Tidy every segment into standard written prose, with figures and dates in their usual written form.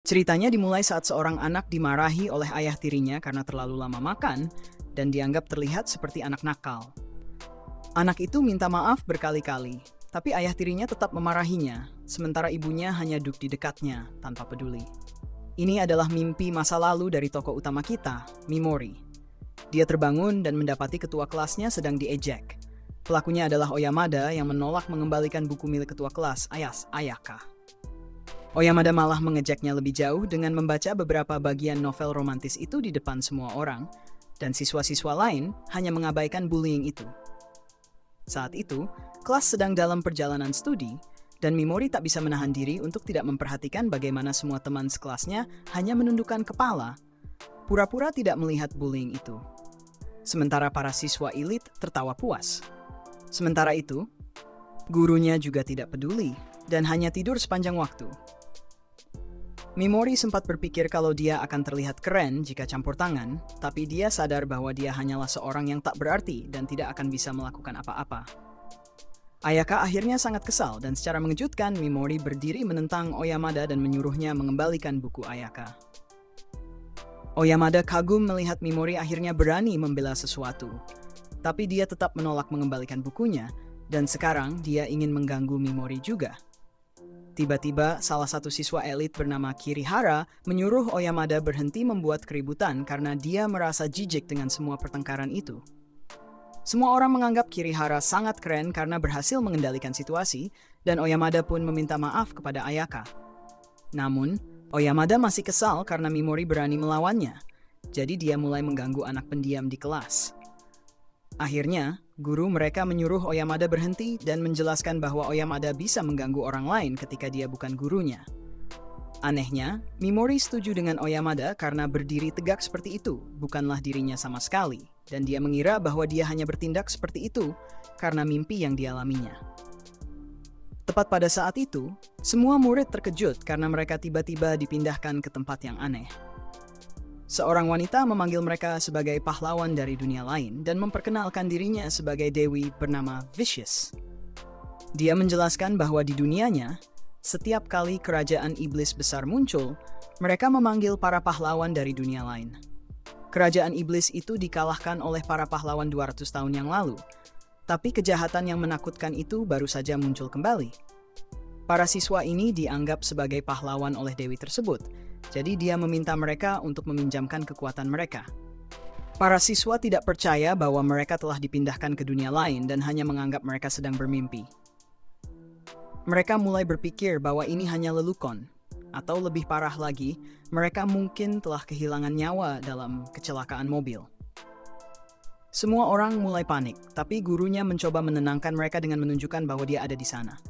Ceritanya dimulai saat seorang anak dimarahi oleh ayah tirinya karena terlalu lama makan dan dianggap terlihat seperti anak nakal. Anak itu minta maaf berkali-kali, tapi ayah tirinya tetap memarahinya, sementara ibunya hanya duduk di dekatnya tanpa peduli. Ini adalah mimpi masa lalu dari tokoh utama kita, Mimori. Dia terbangun dan mendapati ketua kelasnya sedang diejek. Pelakunya adalah Oyamada yang menolak mengembalikan buku milik ketua kelas, Ayaka. Oyamada malah mengejeknya lebih jauh dengan membaca beberapa bagian novel romantis itu di depan semua orang, dan siswa-siswa lain hanya mengabaikan bullying itu. Saat itu, kelas sedang dalam perjalanan studi, dan Mimori tak bisa menahan diri untuk tidak memperhatikan bagaimana semua teman sekelasnya hanya menundukkan kepala, pura-pura tidak melihat bullying itu. Sementara para siswa elit tertawa puas. Sementara itu, gurunya juga tidak peduli dan hanya tidur sepanjang waktu. Mimori sempat berpikir kalau dia akan terlihat keren jika campur tangan, tapi dia sadar bahwa dia hanyalah seorang yang tak berarti dan tidak akan bisa melakukan apa-apa. Ayaka akhirnya sangat kesal dan secara mengejutkan Mimori berdiri menentang Oyamada dan menyuruhnya mengembalikan buku Ayaka. Oyamada kagum melihat Mimori akhirnya berani membela sesuatu, tapi dia tetap menolak mengembalikan bukunya dan sekarang dia ingin mengganggu Mimori juga. Tiba-tiba, salah satu siswa elit bernama Kirihara menyuruh Oyamada berhenti membuat keributan karena dia merasa jijik dengan semua pertengkaran itu. Semua orang menganggap Kirihara sangat keren karena berhasil mengendalikan situasi, dan Oyamada pun meminta maaf kepada Ayaka. Namun, Oyamada masih kesal karena Mimori berani melawannya, jadi dia mulai mengganggu anak pendiam di kelas. Akhirnya, guru mereka menyuruh Oyamada berhenti dan menjelaskan bahwa Oyamada bisa mengganggu orang lain ketika dia bukan gurunya. Anehnya, Mimori setuju dengan Oyamada karena berdiri tegak seperti itu bukanlah dirinya sama sekali, dan dia mengira bahwa dia hanya bertindak seperti itu karena mimpi yang dialaminya. Tepat pada saat itu, semua murid terkejut karena mereka tiba-tiba dipindahkan ke tempat yang aneh. Seorang wanita memanggil mereka sebagai pahlawan dari dunia lain dan memperkenalkan dirinya sebagai dewi bernama Vicious. Dia menjelaskan bahwa di dunianya, setiap kali kerajaan iblis besar muncul, mereka memanggil para pahlawan dari dunia lain. Kerajaan iblis itu dikalahkan oleh para pahlawan 200 tahun yang lalu, tapi kejahatan yang menakutkan itu baru saja muncul kembali. Para siswa ini dianggap sebagai pahlawan oleh dewi tersebut, jadi dia meminta mereka untuk meminjamkan kekuatan mereka. Para siswa tidak percaya bahwa mereka telah dipindahkan ke dunia lain dan hanya menganggap mereka sedang bermimpi. Mereka mulai berpikir bahwa ini hanya lelukon, atau lebih parah lagi, mereka mungkin telah kehilangan nyawa dalam kecelakaan mobil. Semua orang mulai panik, tapi gurunya mencoba menenangkan mereka dengan menunjukkan bahwa dia ada di sana.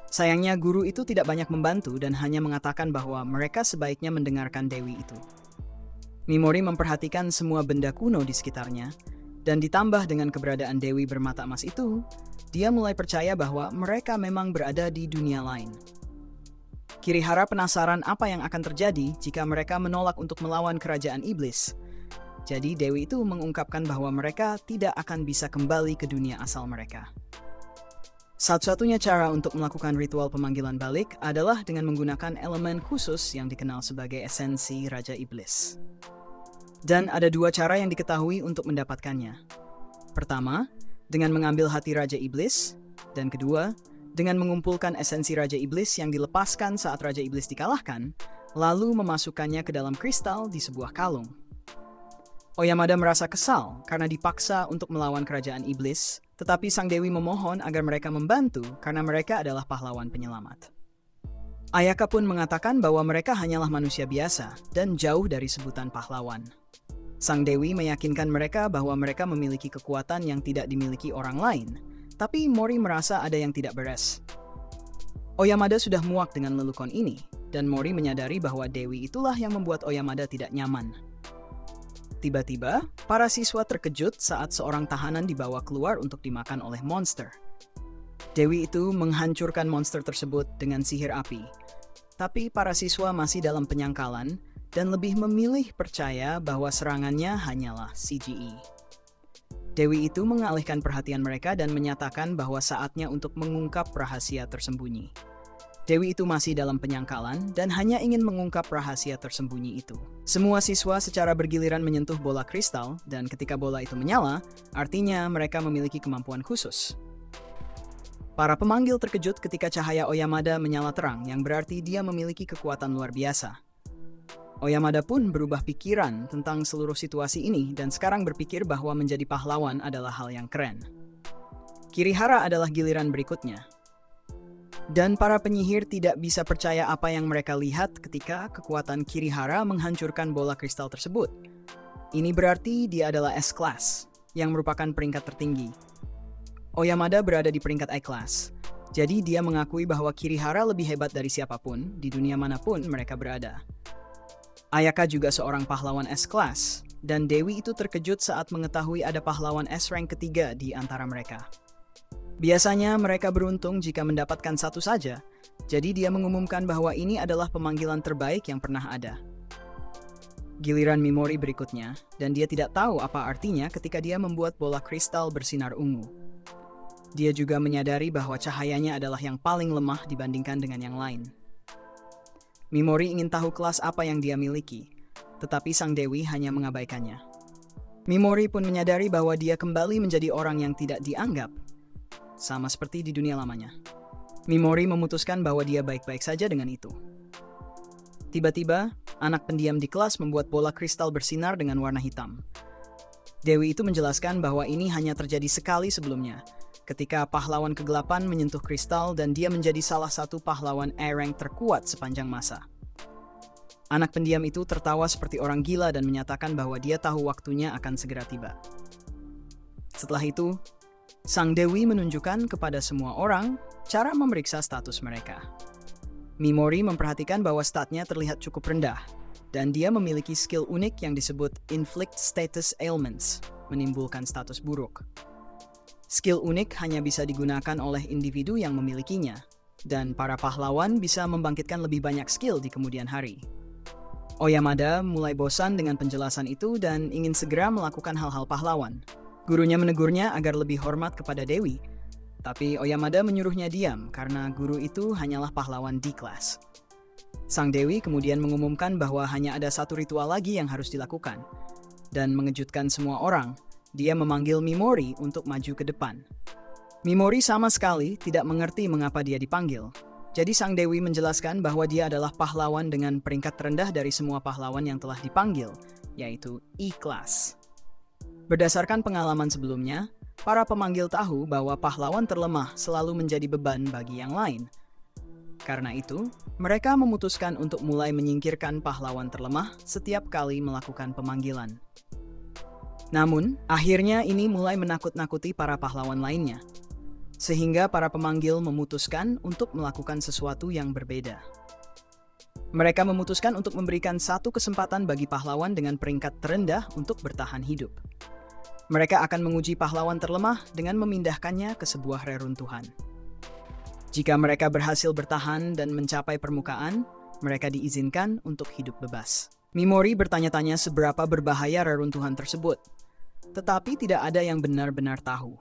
Sayangnya guru itu tidak banyak membantu dan hanya mengatakan bahwa mereka sebaiknya mendengarkan dewi itu. Mimori memperhatikan semua benda kuno di sekitarnya, dan ditambah dengan keberadaan dewi bermata emas itu, dia mulai percaya bahwa mereka memang berada di dunia lain. Kirihara penasaran apa yang akan terjadi jika mereka menolak untuk melawan kerajaan iblis. Jadi dewi itu mengungkapkan bahwa mereka tidak akan bisa kembali ke dunia asal mereka. Satu-satunya cara untuk melakukan ritual pemanggilan balik adalah dengan menggunakan elemen khusus yang dikenal sebagai esensi Raja Iblis. Dan ada dua cara yang diketahui untuk mendapatkannya. Pertama, dengan mengambil hati Raja Iblis, dan kedua, dengan mengumpulkan esensi Raja Iblis yang dilepaskan saat Raja Iblis dikalahkan, lalu memasukkannya ke dalam kristal di sebuah kalung. Oyamada merasa kesal karena dipaksa untuk melawan kerajaan iblis, tetapi sang dewi memohon agar mereka membantu karena mereka adalah pahlawan penyelamat. Ayaka pun mengatakan bahwa mereka hanyalah manusia biasa dan jauh dari sebutan pahlawan. Sang dewi meyakinkan mereka bahwa mereka memiliki kekuatan yang tidak dimiliki orang lain, tapi Mori merasa ada yang tidak beres. Oyamada sudah muak dengan lelukon ini, dan Mori menyadari bahwa dewi itulah yang membuat Oyamada tidak nyaman. Tiba-tiba, para siswa terkejut saat seorang tahanan dibawa keluar untuk dimakan oleh monster. Dewi itu menghancurkan monster tersebut dengan sihir api. Tapi para siswa masih dalam penyangkalan dan lebih memilih percaya bahwa serangannya hanyalah CGI. Dewi itu mengalihkan perhatian mereka dan menyatakan bahwa saatnya untuk mengungkap rahasia tersembunyi. Dewi itu masih dalam penyangkalan dan hanya ingin mengungkap rahasia tersembunyi itu. Semua siswa secara bergiliran menyentuh bola kristal, dan ketika bola itu menyala, artinya mereka memiliki kemampuan khusus. Para pemanggil terkejut ketika cahaya Oyamada menyala terang, yang berarti dia memiliki kekuatan luar biasa. Oyamada pun berubah pikiran tentang seluruh situasi ini dan sekarang berpikir bahwa menjadi pahlawan adalah hal yang keren. Kirihara adalah giliran berikutnya. Dan para penyihir tidak bisa percaya apa yang mereka lihat ketika kekuatan Kirihara menghancurkan bola kristal tersebut. Ini berarti dia adalah S-Class, yang merupakan peringkat tertinggi. Oyamada berada di peringkat I-Class, jadi dia mengakui bahwa Kirihara lebih hebat dari siapapun di dunia manapun mereka berada. Ayaka juga seorang pahlawan S-Class, dan Dewi itu terkejut saat mengetahui ada pahlawan S-Rank ketiga di antara mereka. Biasanya mereka beruntung jika mendapatkan satu saja, jadi dia mengumumkan bahwa ini adalah pemanggilan terbaik yang pernah ada. Giliran Mimori berikutnya, dan dia tidak tahu apa artinya ketika dia membuat bola kristal bersinar ungu. Dia juga menyadari bahwa cahayanya adalah yang paling lemah dibandingkan dengan yang lain. Mimori ingin tahu kelas apa yang dia miliki, tetapi sang dewi hanya mengabaikannya. Mimori pun menyadari bahwa dia kembali menjadi orang yang tidak dianggap, sama seperti di dunia lamanya. Mimori memutuskan bahwa dia baik-baik saja dengan itu. Tiba-tiba, anak pendiam di kelas membuat bola kristal bersinar dengan warna hitam. Dewi itu menjelaskan bahwa ini hanya terjadi sekali sebelumnya, ketika pahlawan kegelapan menyentuh kristal dan dia menjadi salah satu pahlawan A-Rank terkuat sepanjang masa. Anak pendiam itu tertawa seperti orang gila dan menyatakan bahwa dia tahu waktunya akan segera tiba. Setelah itu, sang dewi menunjukkan kepada semua orang cara memeriksa status mereka. Mimori memperhatikan bahwa statnya terlihat cukup rendah, dan dia memiliki skill unik yang disebut Inflict Status Ailments, menimbulkan status buruk. Skill unik hanya bisa digunakan oleh individu yang memilikinya, dan para pahlawan bisa membangkitkan lebih banyak skill di kemudian hari. Oyamada mulai bosan dengan penjelasan itu dan ingin segera melakukan hal-hal pahlawan. Gurunya menegurnya agar lebih hormat kepada Dewi, tapi Oyamada menyuruhnya diam karena guru itu hanyalah pahlawan D-Class. Sang Dewi kemudian mengumumkan bahwa hanya ada satu ritual lagi yang harus dilakukan, dan mengejutkan semua orang, dia memanggil Mimori untuk maju ke depan. Mimori sama sekali tidak mengerti mengapa dia dipanggil, jadi sang Dewi menjelaskan bahwa dia adalah pahlawan dengan peringkat terendah dari semua pahlawan yang telah dipanggil, yaitu E-Class. Berdasarkan pengalaman sebelumnya, para pemanggil tahu bahwa pahlawan terlemah selalu menjadi beban bagi yang lain. Karena itu, mereka memutuskan untuk mulai menyingkirkan pahlawan terlemah setiap kali melakukan pemanggilan. Namun, akhirnya ini mulai menakut-nakuti para pahlawan lainnya, sehingga para pemanggil memutuskan untuk melakukan sesuatu yang berbeda. Mereka memutuskan untuk memberikan satu kesempatan bagi pahlawan dengan peringkat terendah untuk bertahan hidup. Mereka akan menguji pahlawan terlemah dengan memindahkannya ke sebuah reruntuhan. Jika mereka berhasil bertahan dan mencapai permukaan, mereka diizinkan untuk hidup bebas. Mimori bertanya-tanya seberapa berbahaya reruntuhan tersebut, tetapi tidak ada yang benar-benar tahu.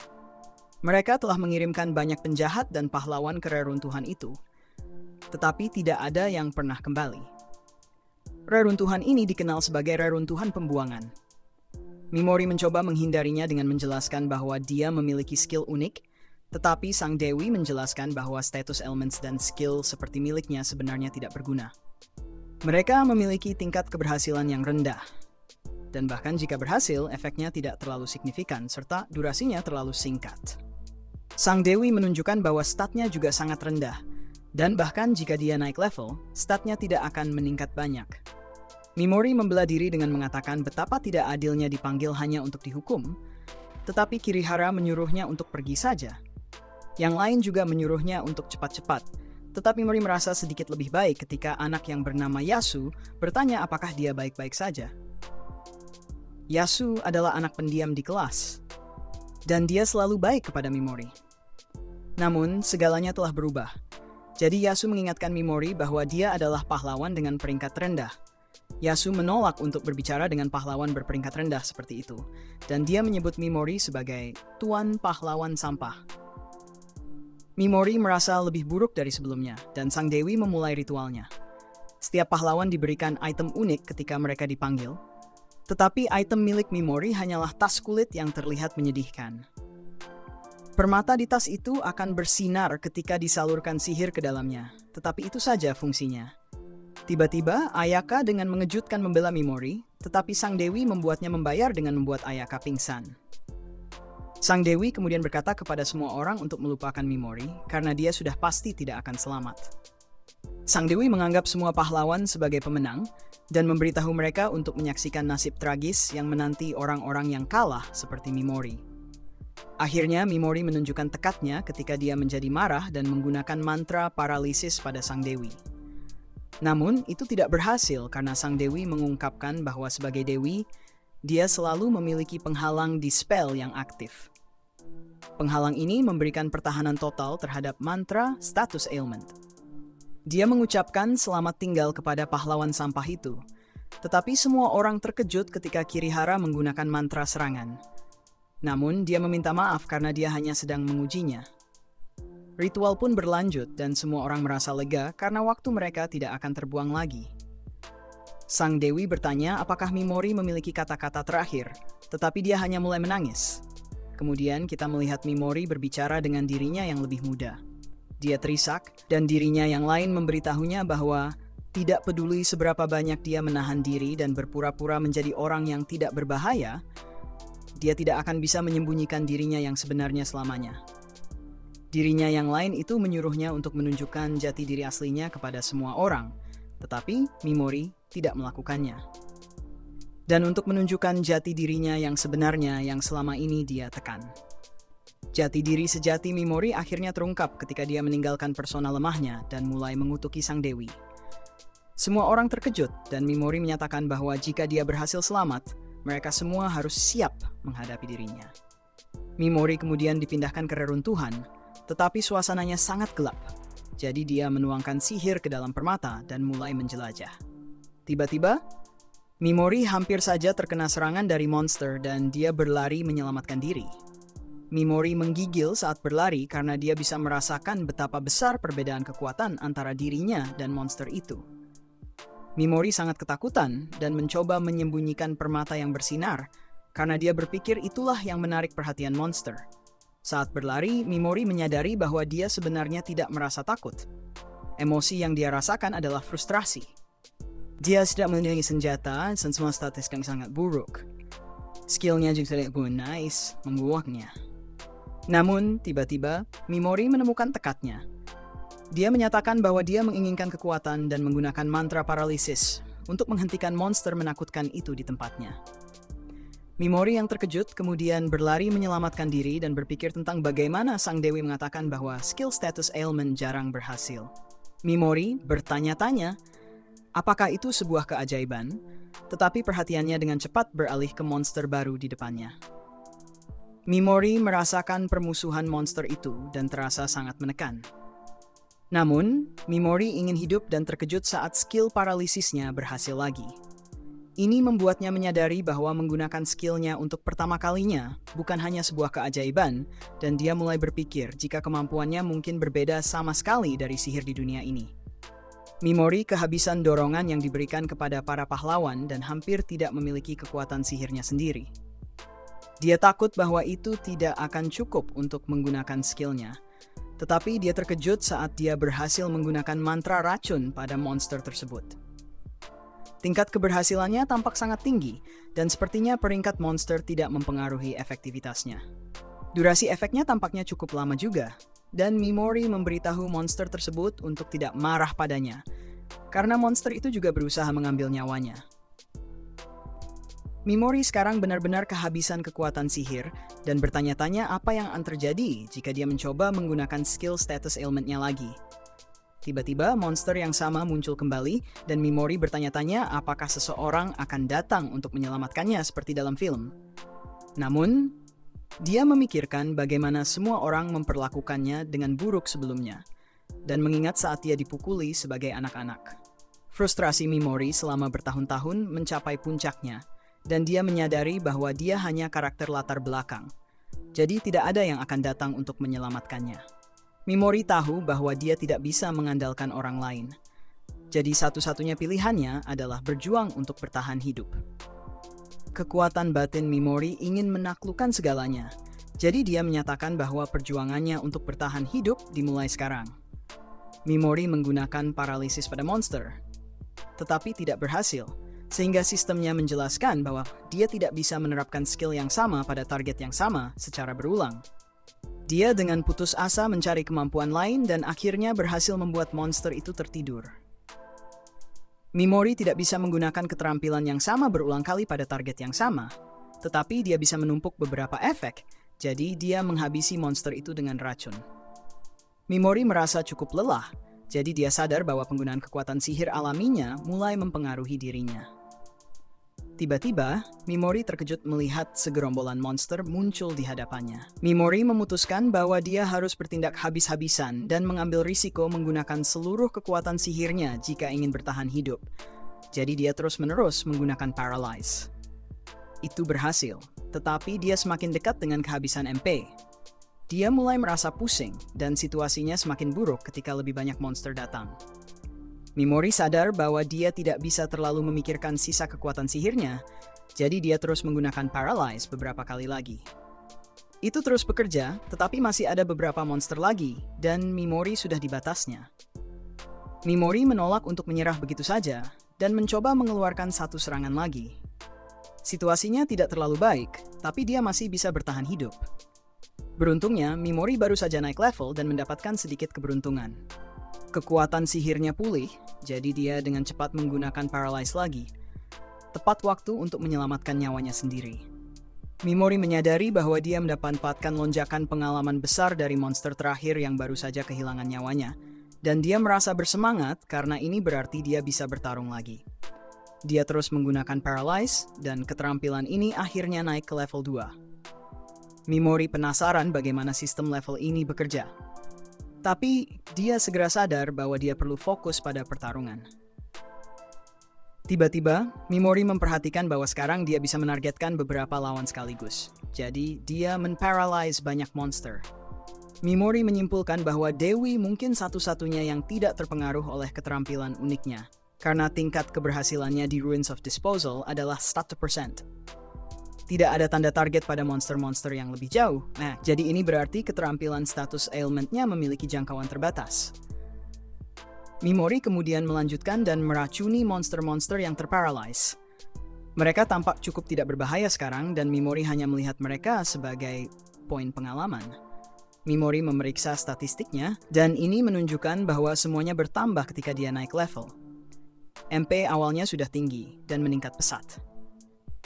Mereka telah mengirimkan banyak penjahat dan pahlawan ke reruntuhan itu, tetapi tidak ada yang pernah kembali. Reruntuhan ini dikenal sebagai reruntuhan pembuangan. Mimori mencoba menghindarinya dengan menjelaskan bahwa dia memiliki skill unik, tetapi sang dewi menjelaskan bahwa status elements dan skill seperti miliknya sebenarnya tidak berguna. Mereka memiliki tingkat keberhasilan yang rendah, dan bahkan jika berhasil, efeknya tidak terlalu signifikan serta durasinya terlalu singkat. Sang dewi menunjukkan bahwa statnya juga sangat rendah, dan bahkan jika dia naik level, statnya tidak akan meningkat banyak. Mimori membela diri dengan mengatakan betapa tidak adilnya dipanggil hanya untuk dihukum, tetapi Kirihara menyuruhnya untuk pergi saja. Yang lain juga menyuruhnya untuk cepat-cepat, tetapi Mimori merasa sedikit lebih baik ketika anak yang bernama Yasu bertanya apakah dia baik-baik saja. Yasu adalah anak pendiam di kelas, dan dia selalu baik kepada Mimori. Namun, segalanya telah berubah. Jadi Yasu mengingatkan Mimori bahwa dia adalah pahlawan dengan peringkat rendah. Yasu menolak untuk berbicara dengan pahlawan berperingkat rendah seperti itu, dan dia menyebut Mimori sebagai Tuan Pahlawan Sampah. Mimori merasa lebih buruk dari sebelumnya, dan Sang Dewi memulai ritualnya. Setiap pahlawan diberikan item unik ketika mereka dipanggil, tetapi item milik Mimori hanyalah tas kulit yang terlihat menyedihkan. Permata di tas itu akan bersinar ketika disalurkan sihir ke dalamnya, tetapi itu saja fungsinya. Tiba-tiba, Ayaka dengan mengejutkan membela Mimori, tetapi Sang Dewi membuatnya membayar dengan membuat Ayaka pingsan. Sang Dewi kemudian berkata kepada semua orang untuk melupakan Mimori karena dia sudah pasti tidak akan selamat. Sang Dewi menganggap semua pahlawan sebagai pemenang dan memberitahu mereka untuk menyaksikan nasib tragis yang menanti orang-orang yang kalah seperti Mimori. Akhirnya Mimori menunjukkan tekadnya ketika dia menjadi marah dan menggunakan mantra paralisis pada Sang Dewi. Namun itu tidak berhasil karena Sang Dewi mengungkapkan bahwa sebagai Dewi, dia selalu memiliki penghalang dispel yang aktif. Penghalang ini memberikan pertahanan total terhadap mantra status ailment. Dia mengucapkan selamat tinggal kepada pahlawan sampah itu, tetapi semua orang terkejut ketika Kirihara menggunakan mantra serangan. Namun dia meminta maaf karena dia hanya sedang mengujinya. Ritual pun berlanjut dan semua orang merasa lega karena waktu mereka tidak akan terbuang lagi. Sang Dewi bertanya apakah Mimori memiliki kata-kata terakhir, tetapi dia hanya mulai menangis. Kemudian kita melihat Mimori berbicara dengan dirinya yang lebih muda. Dia terisak dan dirinya yang lain memberitahunya bahwa tidak peduli seberapa banyak dia menahan diri dan berpura-pura menjadi orang yang tidak berbahaya, dia tidak akan bisa menyembunyikan dirinya yang sebenarnya selamanya. Dirinya yang lain itu menyuruhnya untuk menunjukkan jati diri aslinya kepada semua orang, tetapi Mimori tidak melakukannya. Dan untuk menunjukkan jati dirinya yang sebenarnya yang selama ini dia tekan. Jati diri sejati Mimori akhirnya terungkap ketika dia meninggalkan persona lemahnya dan mulai mengutuki Sang Dewi. Semua orang terkejut dan Mimori menyatakan bahwa jika dia berhasil selamat, mereka semua harus siap menghadapi dirinya. Mimori kemudian dipindahkan ke reruntuhan, tetapi suasananya sangat gelap. Jadi dia menuangkan sihir ke dalam permata dan mulai menjelajah. Tiba-tiba, Mimori hampir saja terkena serangan dari monster dan dia berlari menyelamatkan diri. Mimori menggigil saat berlari karena dia bisa merasakan betapa besar perbedaan kekuatan antara dirinya dan monster itu. Mimori sangat ketakutan dan mencoba menyembunyikan permata yang bersinar karena dia berpikir itulah yang menarik perhatian monster. Saat berlari, Mimori menyadari bahwa dia sebenarnya tidak merasa takut. Emosi yang dia rasakan adalah frustrasi. Dia tidak memiliki senjata dan semua statis yang sangat buruk. Skillnya juga tidak nice, membuangnya. Namun, tiba-tiba, Mimori menemukan tekadnya. Dia menyatakan bahwa dia menginginkan kekuatan dan menggunakan mantra paralisis untuk menghentikan monster menakutkan itu di tempatnya. Mimori yang terkejut kemudian berlari menyelamatkan diri dan berpikir tentang bagaimana Sang Dewi mengatakan bahwa skill status ailment jarang berhasil. Mimori bertanya-tanya, apakah itu sebuah keajaiban? Tetapi perhatiannya dengan cepat beralih ke monster baru di depannya. Mimori merasakan permusuhan monster itu dan terasa sangat menekan. Namun, Mimori ingin hidup dan terkejut saat skill paralisisnya berhasil lagi. Ini membuatnya menyadari bahwa menggunakan skillnya untuk pertama kalinya bukan hanya sebuah keajaiban, dan dia mulai berpikir jika kemampuannya mungkin berbeda sama sekali dari sihir di dunia ini. Mimori kehabisan dorongan yang diberikan kepada para pahlawan dan hampir tidak memiliki kekuatan sihirnya sendiri. Dia takut bahwa itu tidak akan cukup untuk menggunakan skillnya, tetapi dia terkejut saat dia berhasil menggunakan mantra racun pada monster tersebut. Tingkat keberhasilannya tampak sangat tinggi, dan sepertinya peringkat monster tidak mempengaruhi efektivitasnya. Durasi efeknya tampaknya cukup lama juga, dan Mimori memberitahu monster tersebut untuk tidak marah padanya, karena monster itu juga berusaha mengambil nyawanya. Mimori sekarang benar-benar kehabisan kekuatan sihir dan bertanya-tanya apa yang akan terjadi jika dia mencoba menggunakan skill status ailment-nya lagi. Tiba-tiba monster yang sama muncul kembali dan Mimori bertanya-tanya apakah seseorang akan datang untuk menyelamatkannya seperti dalam film. Namun, dia memikirkan bagaimana semua orang memperlakukannya dengan buruk sebelumnya dan mengingat saat dia dipukuli sebagai anak-anak. Frustrasi Mimori selama bertahun-tahun mencapai puncaknya dan dia menyadari bahwa dia hanya karakter latar belakang. Jadi tidak ada yang akan datang untuk menyelamatkannya. Mimori tahu bahwa dia tidak bisa mengandalkan orang lain. Jadi satu-satunya pilihannya adalah berjuang untuk bertahan hidup. Kekuatan batin Mimori ingin menaklukkan segalanya. Jadi dia menyatakan bahwa perjuangannya untuk bertahan hidup dimulai sekarang. Mimori menggunakan paralisis pada monster, tetapi tidak berhasil, sehingga sistemnya menjelaskan bahwa dia tidak bisa menerapkan skill yang sama pada target yang sama secara berulang. Dia dengan putus asa mencari kemampuan lain dan akhirnya berhasil membuat monster itu tertidur. Mimori tidak bisa menggunakan keterampilan yang sama berulang kali pada target yang sama, tetapi dia bisa menumpuk beberapa efek, jadi dia menghabisi monster itu dengan racun. Mimori merasa cukup lelah, jadi dia sadar bahwa penggunaan kekuatan sihir alaminya mulai mempengaruhi dirinya. Tiba-tiba, Mimori terkejut melihat segerombolan monster muncul di hadapannya. Mimori memutuskan bahwa dia harus bertindak habis-habisan dan mengambil risiko menggunakan seluruh kekuatan sihirnya jika ingin bertahan hidup. Jadi dia terus-menerus menggunakan Paralyze. Itu berhasil, tetapi dia semakin dekat dengan kehabisan MP. Dia mulai merasa pusing dan situasinya semakin buruk ketika lebih banyak monster datang. Mimori sadar bahwa dia tidak bisa terlalu memikirkan sisa kekuatan sihirnya, jadi dia terus menggunakan Paralyze beberapa kali lagi. Itu terus bekerja, tetapi masih ada beberapa monster lagi, dan Mimori sudah di batasnya. Mimori menolak untuk menyerah begitu saja, dan mencoba mengeluarkan satu serangan lagi. Situasinya tidak terlalu baik, tapi dia masih bisa bertahan hidup. Beruntungnya, Mimori baru saja naik level dan mendapatkan sedikit keberuntungan. Kekuatan sihirnya pulih, jadi dia dengan cepat menggunakan Paralyze lagi. Tepat waktu untuk menyelamatkan nyawanya sendiri. Mimori menyadari bahwa dia mendapatkan lonjakan pengalaman besar dari monster terakhir yang baru saja kehilangan nyawanya, dan dia merasa bersemangat karena ini berarti dia bisa bertarung lagi. Dia terus menggunakan Paralyze, dan keterampilan ini akhirnya naik ke level 2. Mimori penasaran bagaimana sistem level ini bekerja. Tapi, dia segera sadar bahwa dia perlu fokus pada pertarungan. Tiba-tiba, Mimori memperhatikan bahwa sekarang dia bisa menargetkan beberapa lawan sekaligus. Jadi, dia men-paralyze banyak monster. Mimori menyimpulkan bahwa Dewi mungkin satu-satunya yang tidak terpengaruh oleh keterampilan uniknya, karena tingkat keberhasilannya di Ruins of Disposal adalah 100%. Tidak ada tanda target pada monster-monster yang lebih jauh. Nah, jadi ini berarti keterampilan status ailment-nya memiliki jangkauan terbatas. Mimori kemudian melanjutkan dan meracuni monster-monster yang terparalyze. Mereka tampak cukup tidak berbahaya sekarang dan Mimori hanya melihat mereka sebagai poin pengalaman. Mimori memeriksa statistiknya dan ini menunjukkan bahwa semuanya bertambah ketika dia naik level. MP awalnya sudah tinggi dan meningkat pesat.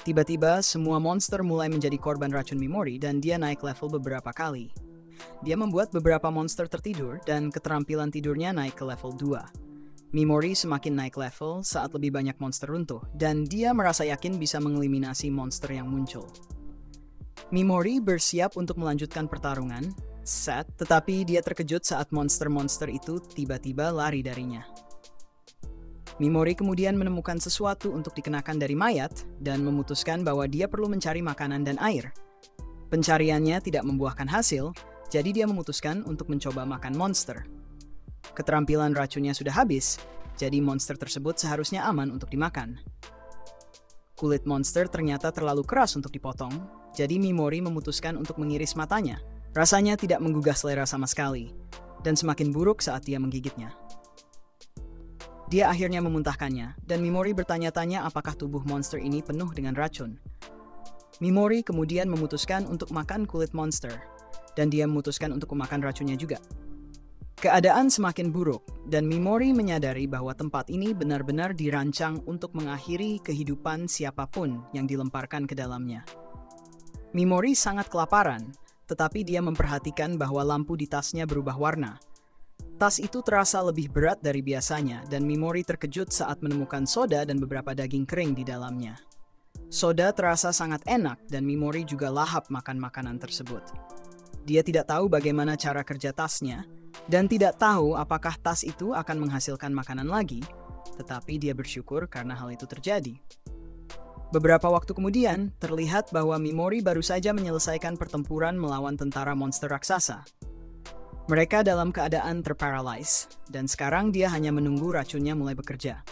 Tiba-tiba, semua monster mulai menjadi korban racun Mimori dan dia naik level beberapa kali. Dia membuat beberapa monster tertidur dan keterampilan tidurnya naik ke level 2. Mimori semakin naik level saat lebih banyak monster runtuh dan dia merasa yakin bisa mengeliminasi monster yang muncul. Mimori bersiap untuk melanjutkan pertarungan, tetapi dia terkejut saat monster-monster itu tiba-tiba lari darinya. Mimori kemudian menemukan sesuatu untuk dikenakan dari mayat dan memutuskan bahwa dia perlu mencari makanan dan air. Pencariannya tidak membuahkan hasil, jadi dia memutuskan untuk mencoba makan monster. Keterampilan racunnya sudah habis, jadi monster tersebut seharusnya aman untuk dimakan. Kulit monster ternyata terlalu keras untuk dipotong, jadi Mimori memutuskan untuk mengiris matanya. Rasanya tidak menggugah selera sama sekali, dan semakin buruk saat dia menggigitnya. Dia akhirnya memuntahkannya, dan Mimori bertanya-tanya apakah tubuh monster ini penuh dengan racun. Mimori kemudian memutuskan untuk makan kulit monster, dan dia memutuskan untuk memakan racunnya juga. Keadaan semakin buruk, dan Mimori menyadari bahwa tempat ini benar-benar dirancang untuk mengakhiri kehidupan siapapun yang dilemparkan ke dalamnya. Mimori sangat kelaparan, tetapi dia memperhatikan bahwa lampu di tasnya berubah warna. Tas itu terasa lebih berat dari biasanya dan Mimori terkejut saat menemukan soda dan beberapa daging kering di dalamnya. Soda terasa sangat enak dan Mimori juga lahap makan makanan tersebut. Dia tidak tahu bagaimana cara kerja tasnya dan tidak tahu apakah tas itu akan menghasilkan makanan lagi, tetapi dia bersyukur karena hal itu terjadi. Beberapa waktu kemudian, terlihat bahwa Mimori baru saja menyelesaikan pertempuran melawan tentara monster raksasa. Mereka dalam keadaan terparalyze, dan sekarang dia hanya menunggu racunnya mulai bekerja.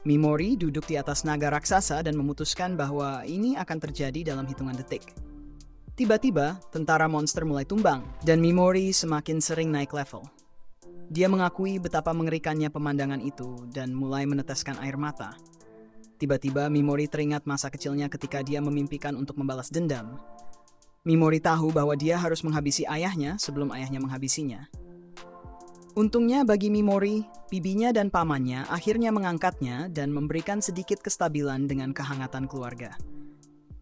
Mimori duduk di atas naga raksasa dan memutuskan bahwa ini akan terjadi dalam hitungan detik. Tiba-tiba, tentara monster mulai tumbang, dan Mimori semakin sering naik level. Dia mengakui betapa mengerikannya pemandangan itu dan mulai meneteskan air mata. Tiba-tiba Mimori teringat masa kecilnya ketika dia memimpikan untuk membalas dendam. Mimori tahu bahwa dia harus menghabisi ayahnya sebelum ayahnya menghabisinya. Untungnya bagi Mimori, bibinya dan pamannya akhirnya mengangkatnya dan memberikan sedikit kestabilan dengan kehangatan keluarga.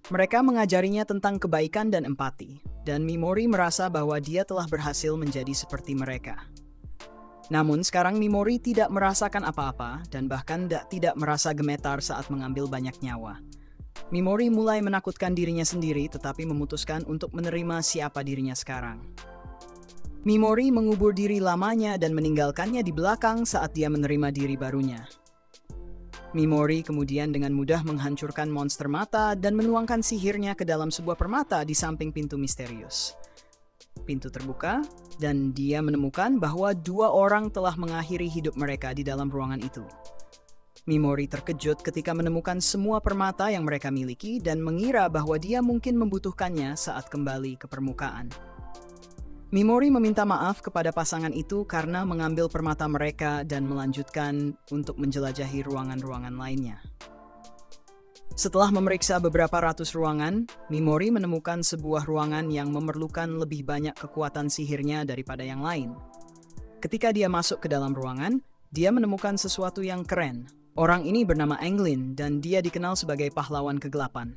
Mereka mengajarinya tentang kebaikan dan empati, dan Mimori merasa bahwa dia telah berhasil menjadi seperti mereka. Namun sekarang Mimori tidak merasakan apa-apa dan bahkan tidak merasa gemetar saat mengambil banyak nyawa. Mimori mulai menakutkan dirinya sendiri tetapi memutuskan untuk menerima siapa dirinya sekarang. Mimori mengubur diri lamanya dan meninggalkannya di belakang saat dia menerima diri barunya. Mimori kemudian dengan mudah menghancurkan monster mata dan menuangkan sihirnya ke dalam sebuah permata di samping pintu misterius. Pintu terbuka, dan dia menemukan bahwa 2 orang telah mengakhiri hidup mereka di dalam ruangan itu. Mimori terkejut ketika menemukan semua permata yang mereka miliki dan mengira bahwa dia mungkin membutuhkannya saat kembali ke permukaan. Mimori meminta maaf kepada pasangan itu karena mengambil permata mereka dan melanjutkan untuk menjelajahi ruangan-ruangan lainnya. Setelah memeriksa beberapa ratus ruangan, Mimori menemukan sebuah ruangan yang memerlukan lebih banyak kekuatan sihirnya daripada yang lain. Ketika dia masuk ke dalam ruangan, dia menemukan sesuatu yang keren. Orang ini bernama Anglin dan dia dikenal sebagai pahlawan kegelapan.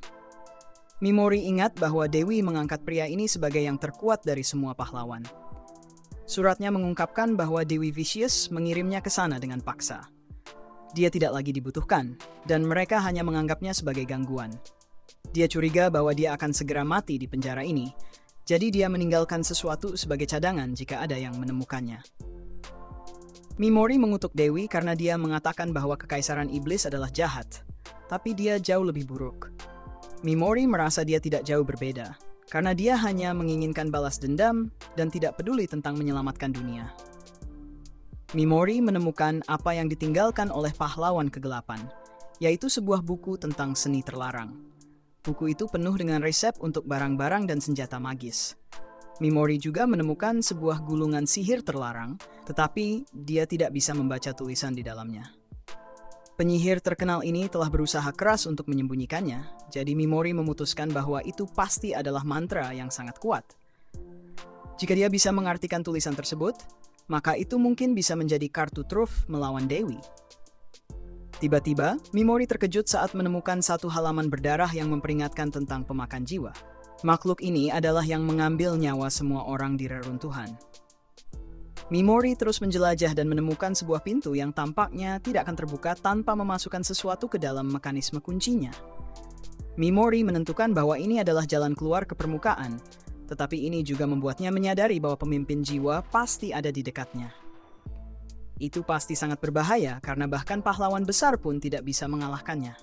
Mimori ingat bahwa Dewi mengangkat pria ini sebagai yang terkuat dari semua pahlawan. Suratnya mengungkapkan bahwa Dewi Vicious mengirimnya ke sana dengan paksa. Dia tidak lagi dibutuhkan, dan mereka hanya menganggapnya sebagai gangguan. Dia curiga bahwa dia akan segera mati di penjara ini, jadi dia meninggalkan sesuatu sebagai cadangan jika ada yang menemukannya. Mimori mengutuk Dewi karena dia mengatakan bahwa kekaisaran iblis adalah jahat, tapi dia jauh lebih buruk. Mimori merasa dia tidak jauh berbeda, karena dia hanya menginginkan balas dendam dan tidak peduli tentang menyelamatkan dunia. Mimori menemukan apa yang ditinggalkan oleh pahlawan kegelapan, yaitu sebuah buku tentang seni terlarang. Buku itu penuh dengan resep untuk barang-barang dan senjata magis. Mimori juga menemukan sebuah gulungan sihir terlarang, tetapi dia tidak bisa membaca tulisan di dalamnya. Penyihir terkenal ini telah berusaha keras untuk menyembunyikannya, jadi Mimori memutuskan bahwa itu pasti adalah mantra yang sangat kuat. Jika dia bisa mengartikan tulisan tersebut, maka itu mungkin bisa menjadi kartu truf melawan Dewi. Tiba-tiba, Mimori terkejut saat menemukan satu halaman berdarah yang memperingatkan tentang pemakan jiwa. Makhluk ini adalah yang mengambil nyawa semua orang di reruntuhan. Mimori terus menjelajah dan menemukan sebuah pintu yang tampaknya tidak akan terbuka tanpa memasukkan sesuatu ke dalam mekanisme kuncinya. Mimori menentukan bahwa ini adalah jalan keluar ke permukaan, tetapi ini juga membuatnya menyadari bahwa pemimpin jiwa pasti ada di dekatnya. Itu pasti sangat berbahaya karena bahkan pahlawan besar pun tidak bisa mengalahkannya.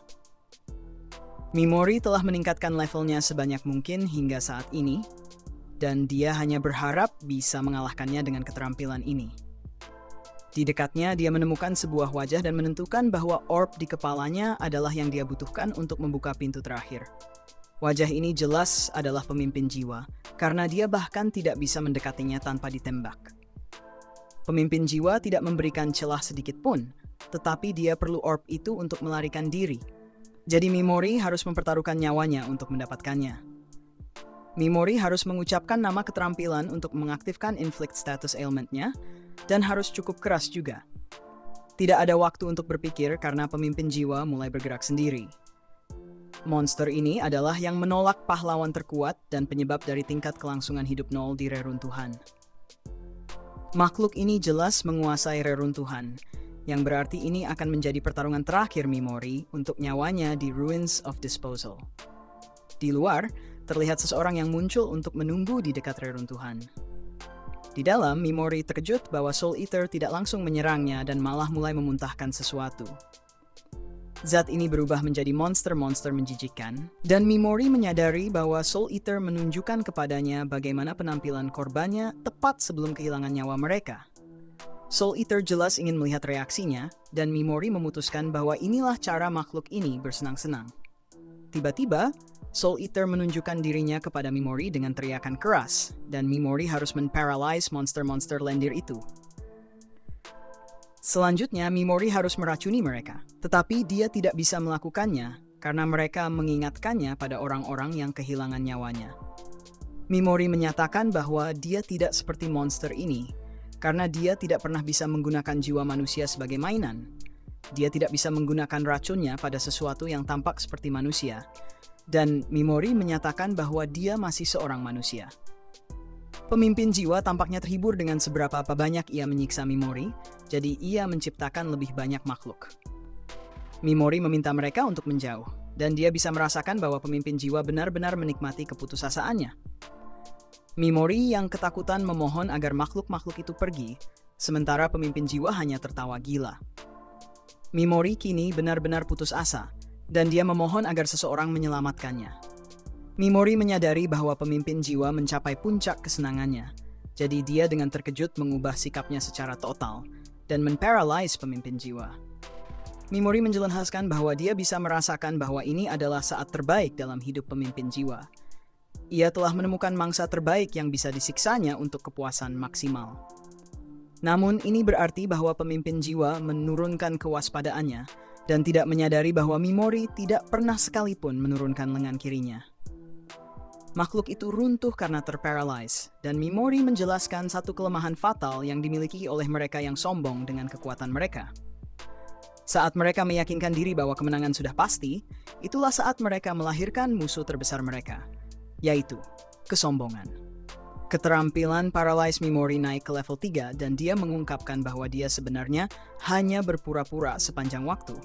Mimori telah meningkatkan levelnya sebanyak mungkin hingga saat ini, dan dia hanya berharap bisa mengalahkannya dengan keterampilan ini. Di dekatnya, dia menemukan sebuah wajah dan menentukan bahwa orb di kepalanya adalah yang dia butuhkan untuk membuka pintu terakhir. Wajah ini jelas adalah pemimpin jiwa, karena dia bahkan tidak bisa mendekatinya tanpa ditembak. Pemimpin jiwa tidak memberikan celah sedikit pun, tetapi dia perlu orb itu untuk melarikan diri. Jadi Mimori harus mempertaruhkan nyawanya untuk mendapatkannya. Mimori harus mengucapkan nama keterampilan untuk mengaktifkan inflict status ailment-nya, dan harus cukup keras juga. Tidak ada waktu untuk berpikir karena pemimpin jiwa mulai bergerak sendiri. Monster ini adalah yang menolak pahlawan terkuat dan penyebab dari tingkat kelangsungan hidup 0 di reruntuhan. Makhluk ini jelas menguasai reruntuhan, yang berarti ini akan menjadi pertarungan terakhir Mimori untuk nyawanya di Ruins of Disposal. Di luar, terlihat seseorang yang muncul untuk menunggu di dekat reruntuhan. Di dalam, Mimori terkejut bahwa Soul Eater tidak langsung menyerangnya dan malah mulai memuntahkan sesuatu. Zat ini berubah menjadi monster-monster menjijikkan, dan Mimori menyadari bahwa Soul Eater menunjukkan kepadanya bagaimana penampilan korbannya tepat sebelum kehilangan nyawa mereka. Soul Eater jelas ingin melihat reaksinya, dan Mimori memutuskan bahwa inilah cara makhluk ini bersenang-senang. Tiba-tiba, Soul Eater menunjukkan dirinya kepada Mimori dengan teriakan keras, dan Mimori harus men-paralyze monster-monster lendir itu. Selanjutnya, Mimori harus meracuni mereka, tetapi dia tidak bisa melakukannya karena mereka mengingatkannya pada orang-orang yang kehilangan nyawanya. Mimori menyatakan bahwa dia tidak seperti monster ini karena dia tidak pernah bisa menggunakan jiwa manusia sebagai mainan. Dia tidak bisa menggunakan racunnya pada sesuatu yang tampak seperti manusia, dan Mimori menyatakan bahwa dia masih seorang manusia. Pemimpin jiwa tampaknya terhibur dengan seberapa banyak ia menyiksa Mimori, jadi ia menciptakan lebih banyak makhluk. Mimori meminta mereka untuk menjauh, dan dia bisa merasakan bahwa pemimpin jiwa benar-benar menikmati keputusasaannya. Mimori yang ketakutan memohon agar makhluk-makhluk itu pergi, sementara pemimpin jiwa hanya tertawa gila. Mimori kini benar-benar putus asa, dan dia memohon agar seseorang menyelamatkannya. Mimori menyadari bahwa pemimpin jiwa mencapai puncak kesenangannya, jadi dia dengan terkejut mengubah sikapnya secara total dan men-paralyze pemimpin jiwa. Mimori menjelaskan bahwa dia bisa merasakan bahwa ini adalah saat terbaik dalam hidup pemimpin jiwa. Ia telah menemukan mangsa terbaik yang bisa disiksanya untuk kepuasan maksimal. Namun ini berarti bahwa pemimpin jiwa menurunkan kewaspadaannya dan tidak menyadari bahwa Mimori tidak pernah sekalipun menurunkan lengan kirinya. Makhluk itu runtuh karena terparalyze, dan Mimori menjelaskan satu kelemahan fatal yang dimiliki oleh mereka yang sombong dengan kekuatan mereka. Saat mereka meyakinkan diri bahwa kemenangan sudah pasti, itulah saat mereka melahirkan musuh terbesar mereka, yaitu kesombongan. Keterampilan Paralyze Mimori naik ke level 3 dan dia mengungkapkan bahwa dia sebenarnya hanya berpura-pura sepanjang waktu.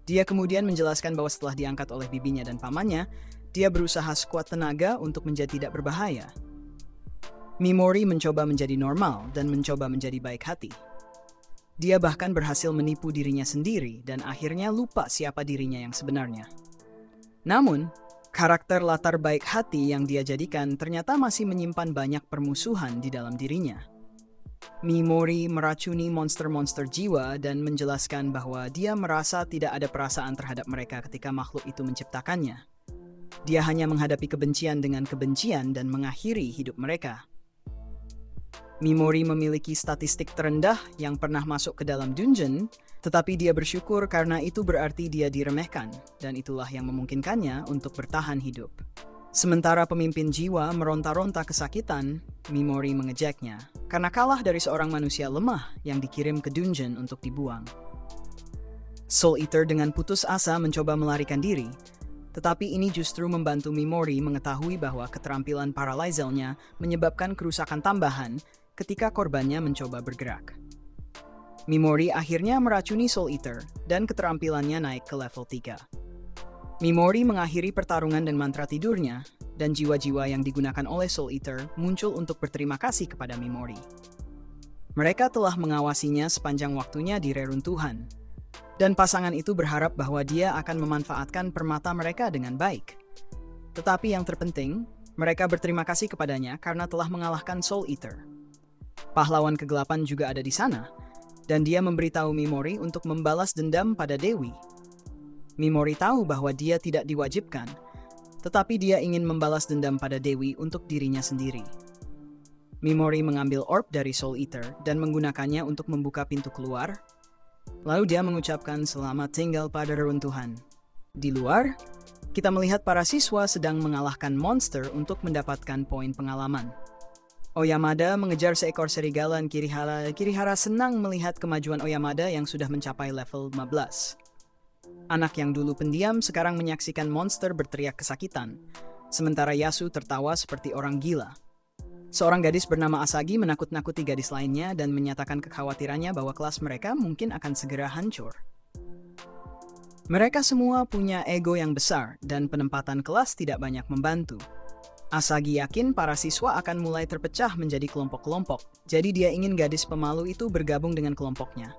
Dia kemudian menjelaskan bahwa setelah diangkat oleh bibinya dan pamannya, dia berusaha sekuat tenaga untuk menjadi tidak berbahaya. Mimori mencoba menjadi normal dan mencoba menjadi baik hati. Dia bahkan berhasil menipu dirinya sendiri dan akhirnya lupa siapa dirinya yang sebenarnya. Namun, karakter latar baik hati yang dia jadikan ternyata masih menyimpan banyak permusuhan di dalam dirinya. Mimori meracuni monster-monster jiwa dan menjelaskan bahwa dia merasa tidak ada perasaan terhadap mereka ketika makhluk itu menciptakannya. Dia hanya menghadapi kebencian dengan kebencian dan mengakhiri hidup mereka. Mimori memiliki statistik terendah yang pernah masuk ke dalam dungeon, tetapi dia bersyukur karena itu berarti dia diremehkan, dan itulah yang memungkinkannya untuk bertahan hidup. Sementara pemimpin jiwa meronta-ronta kesakitan, Mimori mengejeknya karena kalah dari seorang manusia lemah yang dikirim ke dungeon untuk dibuang. Soul Eater dengan putus asa mencoba melarikan diri, tetapi ini justru membantu Mimori mengetahui bahwa keterampilan paralyzelnya menyebabkan kerusakan tambahan ketika korbannya mencoba bergerak. Mimori akhirnya meracuni Soul Eater dan keterampilannya naik ke level 3. Mimori mengakhiri pertarungan dan mantra tidurnya, dan jiwa-jiwa yang digunakan oleh Soul Eater muncul untuk berterima kasih kepada Mimori. Mereka telah mengawasinya sepanjang waktunya di reruntuhan, dan pasangan itu berharap bahwa dia akan memanfaatkan permata mereka dengan baik. Tetapi yang terpenting, mereka berterima kasih kepadanya karena telah mengalahkan Soul Eater. Pahlawan kegelapan juga ada di sana, dan dia memberitahu Mimori untuk membalas dendam pada Dewi. Mimori tahu bahwa dia tidak diwajibkan, tetapi dia ingin membalas dendam pada Dewi untuk dirinya sendiri. Mimori mengambil orb dari Soul Eater dan menggunakannya untuk membuka pintu keluar. Lalu dia mengucapkan selamat tinggal pada reruntuhan. Di luar, kita melihat para siswa sedang mengalahkan monster untuk mendapatkan poin pengalaman. Oyamada mengejar seekor serigala dan Kirihara senang melihat kemajuan Oyamada yang sudah mencapai level 15. Anak yang dulu pendiam sekarang menyaksikan monster berteriak kesakitan, sementara Yasu tertawa seperti orang gila. Seorang gadis bernama Asagi menakut-nakuti gadis lainnya dan menyatakan kekhawatirannya bahwa kelas mereka mungkin akan segera hancur. Mereka semua punya ego yang besar dan penempatan kelas tidak banyak membantu. Asagi yakin para siswa akan mulai terpecah menjadi kelompok-kelompok, jadi dia ingin gadis pemalu itu bergabung dengan kelompoknya.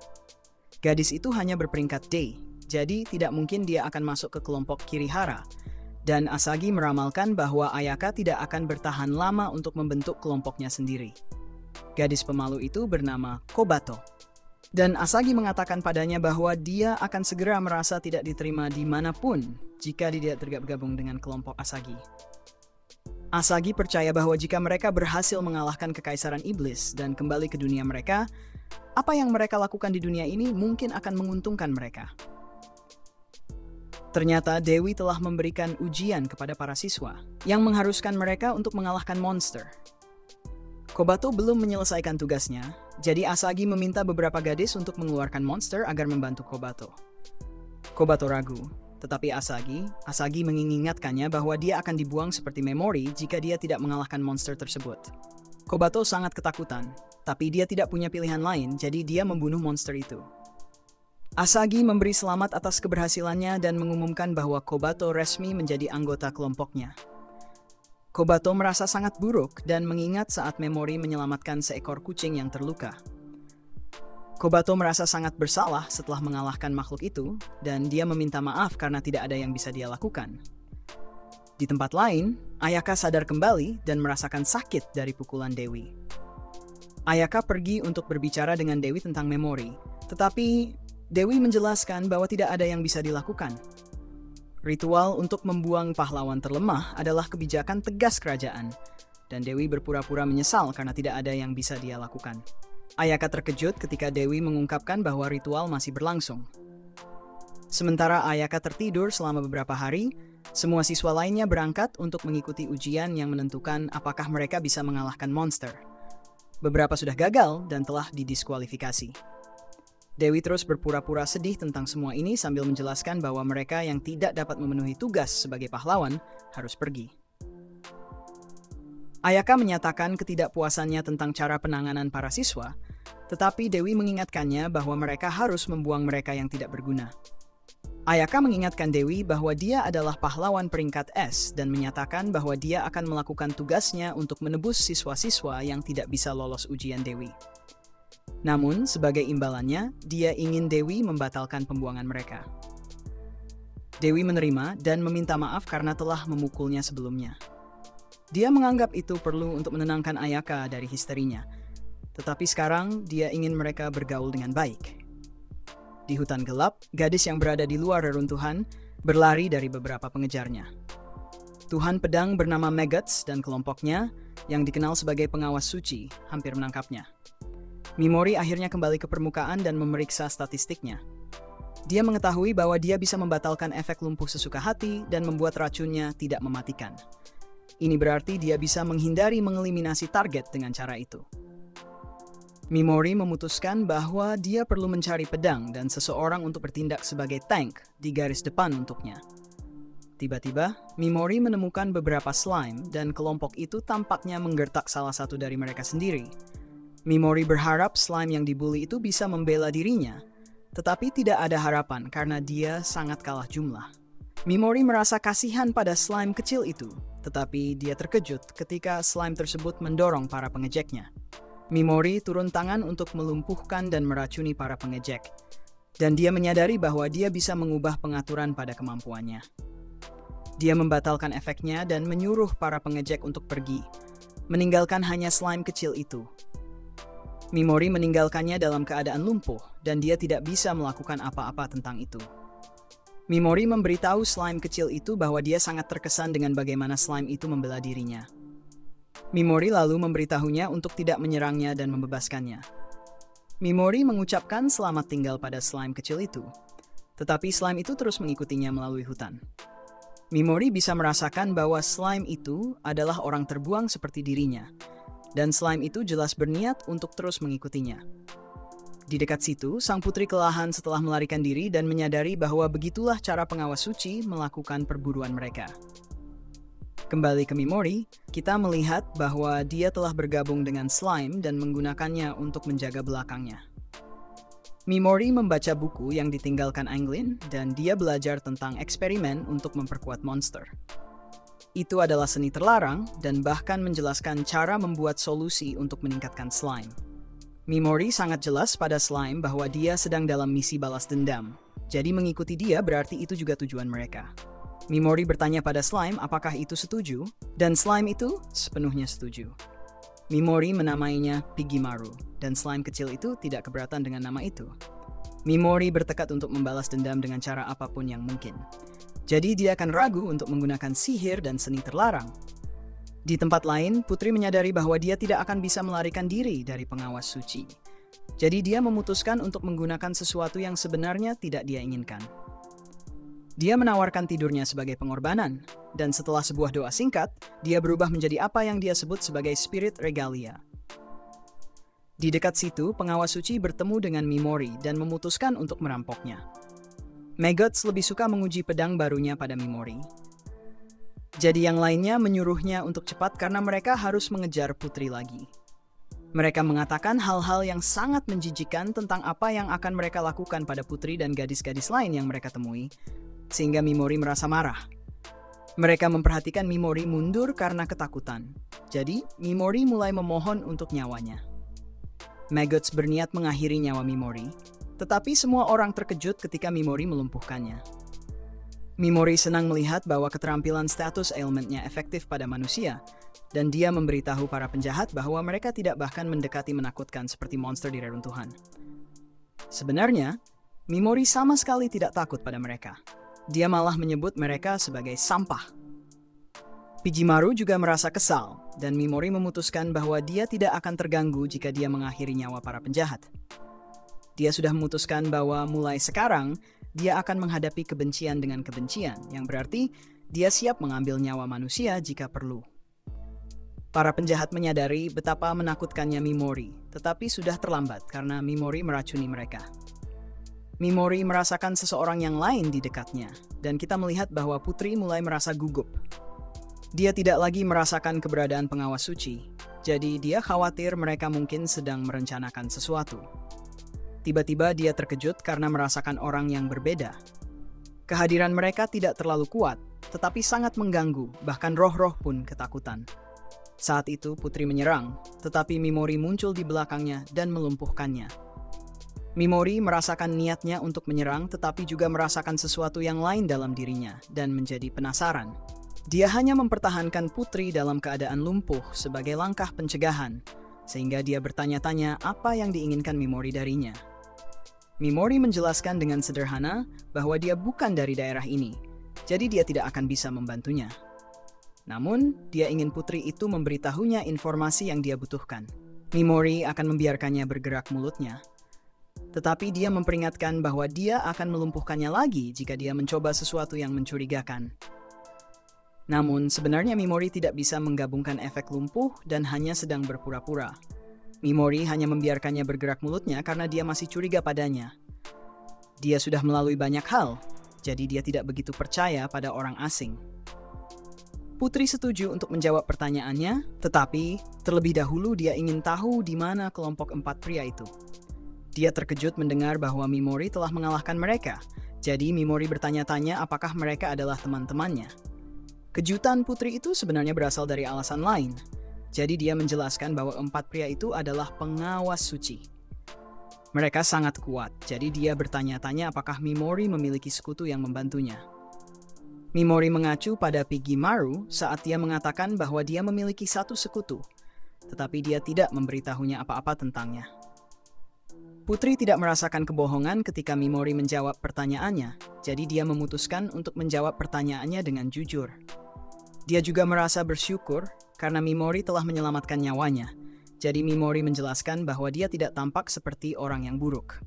Gadis itu hanya berperingkat D, jadi tidak mungkin dia akan masuk ke kelompok Kirihara. Dan Asagi meramalkan bahwa Ayaka tidak akan bertahan lama untuk membentuk kelompoknya sendiri. Gadis pemalu itu bernama Kobato. Dan Asagi mengatakan padanya bahwa dia akan segera merasa tidak diterima dimanapun jika dia tidak bergabung dengan kelompok Asagi. Asagi percaya bahwa jika mereka berhasil mengalahkan Kekaisaran Iblis dan kembali ke dunia mereka, apa yang mereka lakukan di dunia ini mungkin akan menguntungkan mereka. Ternyata Dewi telah memberikan ujian kepada para siswa yang mengharuskan mereka untuk mengalahkan monster. Kobato belum menyelesaikan tugasnya, jadi Asagi meminta beberapa gadis untuk mengeluarkan monster agar membantu Kobato. Kobato ragu. Tetapi Asagi mengingatkannya bahwa dia akan dibuang seperti memori jika dia tidak mengalahkan monster tersebut. Kobato sangat ketakutan, tapi dia tidak punya pilihan lain, jadi dia membunuh monster itu. Asagi memberi selamat atas keberhasilannya dan mengumumkan bahwa Kobato resmi menjadi anggota kelompoknya. Kobato merasa sangat buruk dan mengingat saat memori menyelamatkan seekor kucing yang terluka. Kobato merasa sangat bersalah setelah mengalahkan makhluk itu, dan dia meminta maaf karena tidak ada yang bisa dia lakukan. Di tempat lain, Ayaka sadar kembali dan merasakan sakit dari pukulan Dewi. Ayaka pergi untuk berbicara dengan Dewi tentang memori, tetapi Dewi menjelaskan bahwa tidak ada yang bisa dilakukan. Ritual untuk membuang pahlawan terlemah adalah kebijakan tegas kerajaan, dan Dewi berpura-pura menyesal karena tidak ada yang bisa dia lakukan. Ayaka terkejut ketika Dewi mengungkapkan bahwa ritual masih berlangsung. Sementara Ayaka tertidur selama beberapa hari, semua siswa lainnya berangkat untuk mengikuti ujian yang menentukan apakah mereka bisa mengalahkan monster. Beberapa sudah gagal dan telah didiskualifikasi. Dewi terus berpura-pura sedih tentang semua ini sambil menjelaskan bahwa mereka yang tidak dapat memenuhi tugas sebagai pahlawan harus pergi. Ayaka menyatakan ketidakpuasannya tentang cara penanganan para siswa, tetapi Dewi mengingatkannya bahwa mereka harus membuang mereka yang tidak berguna. Ayaka mengingatkan Dewi bahwa dia adalah pahlawan peringkat S dan menyatakan bahwa dia akan melakukan tugasnya untuk menebus siswa-siswa yang tidak bisa lolos ujian Dewi. Namun, sebagai imbalannya, dia ingin Dewi membatalkan pembuangan mereka. Dewi menerima dan meminta maaf karena telah memukulnya sebelumnya. Dia menganggap itu perlu untuk menenangkan Ayaka dari histerinya. Tetapi sekarang dia ingin mereka bergaul dengan baik. Di hutan gelap, gadis yang berada di luar reruntuhan berlari dari beberapa pengejarnya. Tuhan pedang bernama Maggots dan kelompoknya, yang dikenal sebagai pengawas suci, hampir menangkapnya. Mimori akhirnya kembali ke permukaan dan memeriksa statistiknya. Dia mengetahui bahwa dia bisa membatalkan efek lumpuh sesuka hati dan membuat racunnya tidak mematikan. Ini berarti dia bisa menghindari mengeliminasi target dengan cara itu. Mimori memutuskan bahwa dia perlu mencari pedang dan seseorang untuk bertindak sebagai tank di garis depan untuknya. Tiba-tiba, Mimori menemukan beberapa slime dan kelompok itu tampaknya menggertak salah satu dari mereka sendiri. Mimori berharap slime yang dibully itu bisa membela dirinya, tetapi tidak ada harapan karena dia sangat kalah jumlah. Mimori merasa kasihan pada slime kecil itu, tetapi dia terkejut ketika slime tersebut mendorong para pengejeknya. Mimori turun tangan untuk melumpuhkan dan meracuni para pengejek, dan dia menyadari bahwa dia bisa mengubah pengaturan pada kemampuannya. Dia membatalkan efeknya dan menyuruh para pengejek untuk pergi, meninggalkan hanya slime kecil itu. Mimori meninggalkannya dalam keadaan lumpuh, dan dia tidak bisa melakukan apa-apa tentang itu. Mimori memberitahu slime kecil itu bahwa dia sangat terkesan dengan bagaimana slime itu membela dirinya. Mimori lalu memberitahunya untuk tidak menyerangnya dan membebaskannya. Mimori mengucapkan selamat tinggal pada slime kecil itu, tetapi slime itu terus mengikutinya melalui hutan. Mimori bisa merasakan bahwa slime itu adalah orang terbuang seperti dirinya, dan slime itu jelas berniat untuk terus mengikutinya. Di dekat situ, sang putri kelelahan setelah melarikan diri dan menyadari bahwa begitulah cara pengawas suci melakukan perburuan mereka. Kembali ke Mimori, kita melihat bahwa dia telah bergabung dengan slime dan menggunakannya untuk menjaga belakangnya. Mimori membaca buku yang ditinggalkan Anglin dan dia belajar tentang eksperimen untuk memperkuat monster. Itu adalah seni terlarang dan bahkan menjelaskan cara membuat solusi untuk meningkatkan slime. Mimori sangat jelas pada Slime bahwa dia sedang dalam misi balas dendam. Jadi mengikuti dia berarti itu juga tujuan mereka. Mimori bertanya pada Slime apakah itu setuju, dan Slime itu sepenuhnya setuju. Mimori menamainya Piggymaru, dan Slime kecil itu tidak keberatan dengan nama itu. Mimori bertekad untuk membalas dendam dengan cara apapun yang mungkin. Jadi dia akan ragu untuk menggunakan sihir dan seni terlarang. Di tempat lain, Putri menyadari bahwa dia tidak akan bisa melarikan diri dari pengawas suci. Jadi dia memutuskan untuk menggunakan sesuatu yang sebenarnya tidak dia inginkan. Dia menawarkan tidurnya sebagai pengorbanan, dan setelah sebuah doa singkat, dia berubah menjadi apa yang dia sebut sebagai Spirit Regalia. Di dekat situ, pengawas suci bertemu dengan Mimori dan memutuskan untuk merampoknya. Maggots lebih suka menguji pedang barunya pada Mimori. Jadi yang lainnya menyuruhnya untuk cepat karena mereka harus mengejar Putri lagi. Mereka mengatakan hal-hal yang sangat menjijikan tentang apa yang akan mereka lakukan pada Putri dan gadis-gadis lain yang mereka temui, sehingga Mimori merasa marah. Mereka memperhatikan Mimori mundur karena ketakutan. Jadi, Mimori mulai memohon untuk nyawanya. Maggots berniat mengakhiri nyawa Mimori, tetapi semua orang terkejut ketika Mimori melumpuhkannya. Mimori senang melihat bahwa keterampilan status ailment-nya efektif pada manusia, dan dia memberitahu para penjahat bahwa mereka tidak bahkan mendekati menakutkan seperti monster di reruntuhan. Sebenarnya, Mimori sama sekali tidak takut pada mereka. Dia malah menyebut mereka sebagai sampah. Piggymaru juga merasa kesal, dan Mimori memutuskan bahwa dia tidak akan terganggu jika dia mengakhiri nyawa para penjahat. Dia sudah memutuskan bahwa mulai sekarang, dia akan menghadapi kebencian dengan kebencian, yang berarti dia siap mengambil nyawa manusia jika perlu. Para penjahat menyadari betapa menakutkannya Mimori, tetapi sudah terlambat karena Mimori meracuni mereka. Mimori merasakan seseorang yang lain di dekatnya, dan kita melihat bahwa Putri mulai merasa gugup. Dia tidak lagi merasakan keberadaan pengawas suci, jadi dia khawatir mereka mungkin sedang merencanakan sesuatu. Tiba-tiba dia terkejut karena merasakan orang yang berbeda. Kehadiran mereka tidak terlalu kuat, tetapi sangat mengganggu, bahkan roh-roh pun ketakutan. Saat itu Putri menyerang, tetapi Mimori muncul di belakangnya dan melumpuhkannya. Mimori merasakan niatnya untuk menyerang, tetapi juga merasakan sesuatu yang lain dalam dirinya dan menjadi penasaran. Dia hanya mempertahankan Putri dalam keadaan lumpuh sebagai langkah pencegahan, sehingga dia bertanya-tanya apa yang diinginkan Mimori darinya. Mimori menjelaskan dengan sederhana bahwa dia bukan dari daerah ini, jadi dia tidak akan bisa membantunya. Namun, dia ingin Putri itu memberitahunya informasi yang dia butuhkan. Mimori akan membiarkannya bergerak mulutnya, tetapi dia memperingatkan bahwa dia akan melumpuhkannya lagi jika dia mencoba sesuatu yang mencurigakan. Namun, sebenarnya Mimori tidak bisa menggabungkan efek lumpuh dan hanya sedang berpura-pura. Mimori hanya membiarkannya bergerak mulutnya karena dia masih curiga padanya. Dia sudah melalui banyak hal, jadi dia tidak begitu percaya pada orang asing. Putri setuju untuk menjawab pertanyaannya, tetapi terlebih dahulu dia ingin tahu di mana kelompok 4 pria itu. Dia terkejut mendengar bahwa Mimori telah mengalahkan mereka, jadi Mimori bertanya-tanya apakah mereka adalah teman-temannya. Kejutan Putri itu sebenarnya berasal dari alasan lain. Jadi dia menjelaskan bahwa 4 pria itu adalah pengawas suci. Mereka sangat kuat, jadi dia bertanya-tanya apakah Mimori memiliki sekutu yang membantunya. Mimori mengacu pada Piggymaru saat dia mengatakan bahwa dia memiliki satu sekutu, tetapi dia tidak memberitahunya apa-apa tentangnya. Putri tidak merasakan kebohongan ketika Mimori menjawab pertanyaannya, jadi dia memutuskan untuk menjawab pertanyaannya dengan jujur. Dia juga merasa bersyukur karena Mimori telah menyelamatkan nyawanya, jadi Mimori menjelaskan bahwa dia tidak tampak seperti orang yang buruk.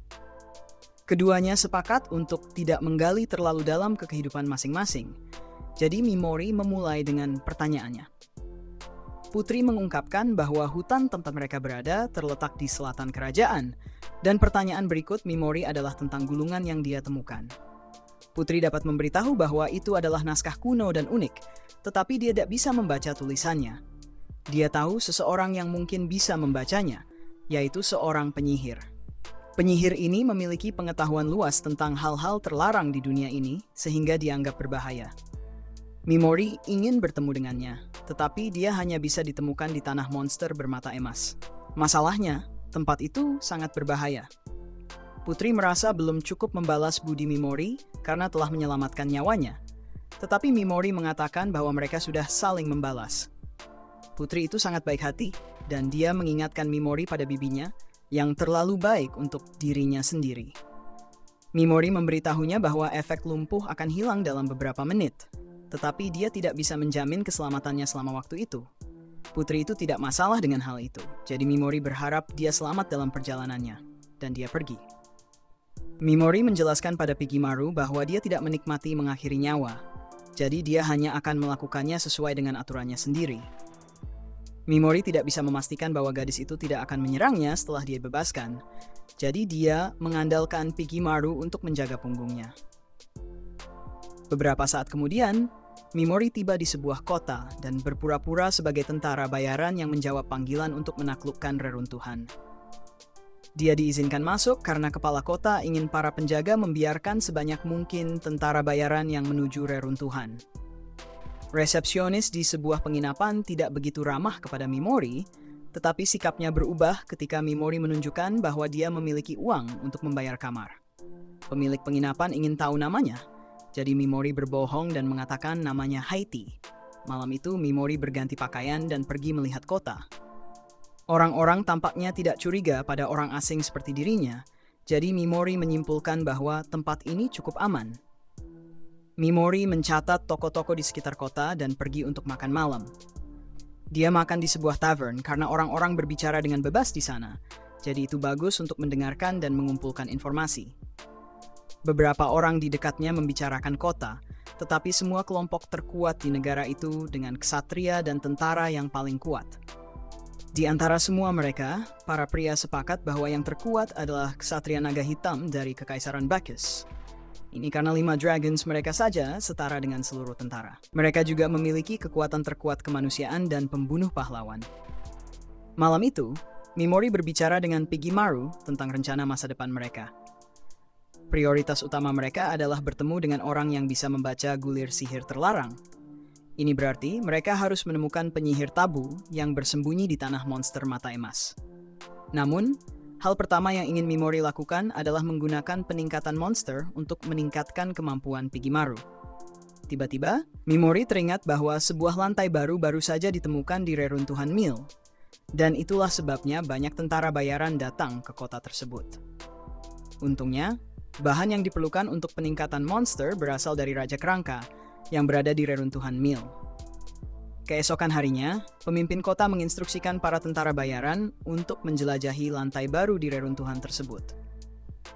Keduanya sepakat untuk tidak menggali terlalu dalam ke kehidupan masing-masing, jadi Mimori memulai dengan pertanyaannya. Putri mengungkapkan bahwa hutan tempat mereka berada terletak di selatan kerajaan, dan pertanyaan berikut Mimori adalah tentang gulungan yang dia temukan. Putri dapat memberitahu bahwa itu adalah naskah kuno dan unik, tetapi dia tidak bisa membaca tulisannya. Dia tahu seseorang yang mungkin bisa membacanya, yaitu seorang penyihir. Penyihir ini memiliki pengetahuan luas tentang hal-hal terlarang di dunia ini, sehingga dianggap berbahaya. Mimori ingin bertemu dengannya, tetapi dia hanya bisa ditemukan di tanah monster bermata emas. Masalahnya, tempat itu sangat berbahaya. Putri merasa belum cukup membalas budi Mimori karena telah menyelamatkan nyawanya. Tetapi Mimori mengatakan bahwa mereka sudah saling membalas. Putri itu sangat baik hati, dan dia mengingatkan Mimori pada bibinya yang terlalu baik untuk dirinya sendiri. Mimori memberitahunya bahwa efek lumpuh akan hilang dalam beberapa menit, tetapi dia tidak bisa menjamin keselamatannya selama waktu itu. Putri itu tidak masalah dengan hal itu, jadi Mimori berharap dia selamat dalam perjalanannya, dan dia pergi. Mimori menjelaskan pada Pigimaru bahwa dia tidak menikmati mengakhiri nyawa, jadi dia hanya akan melakukannya sesuai dengan aturannya sendiri. Mimori tidak bisa memastikan bahwa gadis itu tidak akan menyerangnya setelah dia bebaskan, jadi dia mengandalkan Pigimaru untuk menjaga punggungnya. Beberapa saat kemudian, Mimori tiba di sebuah kota dan berpura-pura sebagai tentara bayaran yang menjawab panggilan untuk menaklukkan reruntuhan. Dia diizinkan masuk karena kepala kota ingin para penjaga membiarkan sebanyak mungkin tentara bayaran yang menuju reruntuhan. Resepsionis di sebuah penginapan tidak begitu ramah kepada Mimori, tetapi sikapnya berubah ketika Mimori menunjukkan bahwa dia memiliki uang untuk membayar kamar. Pemilik penginapan ingin tahu namanya, jadi Mimori berbohong dan mengatakan namanya Haiti. Malam itu Mimori berganti pakaian dan pergi melihat kota. Orang-orang tampaknya tidak curiga pada orang asing seperti dirinya, jadi Mimori menyimpulkan bahwa tempat ini cukup aman. Mimori mencatat toko-toko di sekitar kota dan pergi untuk makan malam. Dia makan di sebuah tavern karena orang-orang berbicara dengan bebas di sana, jadi itu bagus untuk mendengarkan dan mengumpulkan informasi. Beberapa orang di dekatnya membicarakan kota, tetapi semua kelompok terkuat di negara itu dengan ksatria dan tentara yang paling kuat. Di antara semua mereka, para pria sepakat bahwa yang terkuat adalah ksatria naga hitam dari Kekaisaran Bacchus. Ini karena 5 dragons mereka saja setara dengan seluruh tentara. Mereka juga memiliki kekuatan terkuat kemanusiaan dan pembunuh pahlawan. Malam itu, Mimori berbicara dengan Pigimaru tentang rencana masa depan mereka. Prioritas utama mereka adalah bertemu dengan orang yang bisa membaca gulir sihir terlarang. Ini berarti mereka harus menemukan penyihir tabu yang bersembunyi di tanah monster mata emas. Namun, hal pertama yang ingin Mimori lakukan adalah menggunakan peningkatan monster untuk meningkatkan kemampuan Pigimaru. Tiba-tiba, Mimori teringat bahwa sebuah lantai baru saja ditemukan di reruntuhan Mill, dan itulah sebabnya banyak tentara bayaran datang ke kota tersebut. Untungnya, bahan yang diperlukan untuk peningkatan monster berasal dari Raja Kerangka yang berada di reruntuhan Mill. Keesokan harinya, pemimpin kota menginstruksikan para tentara bayaran untuk menjelajahi lantai baru di reruntuhan tersebut.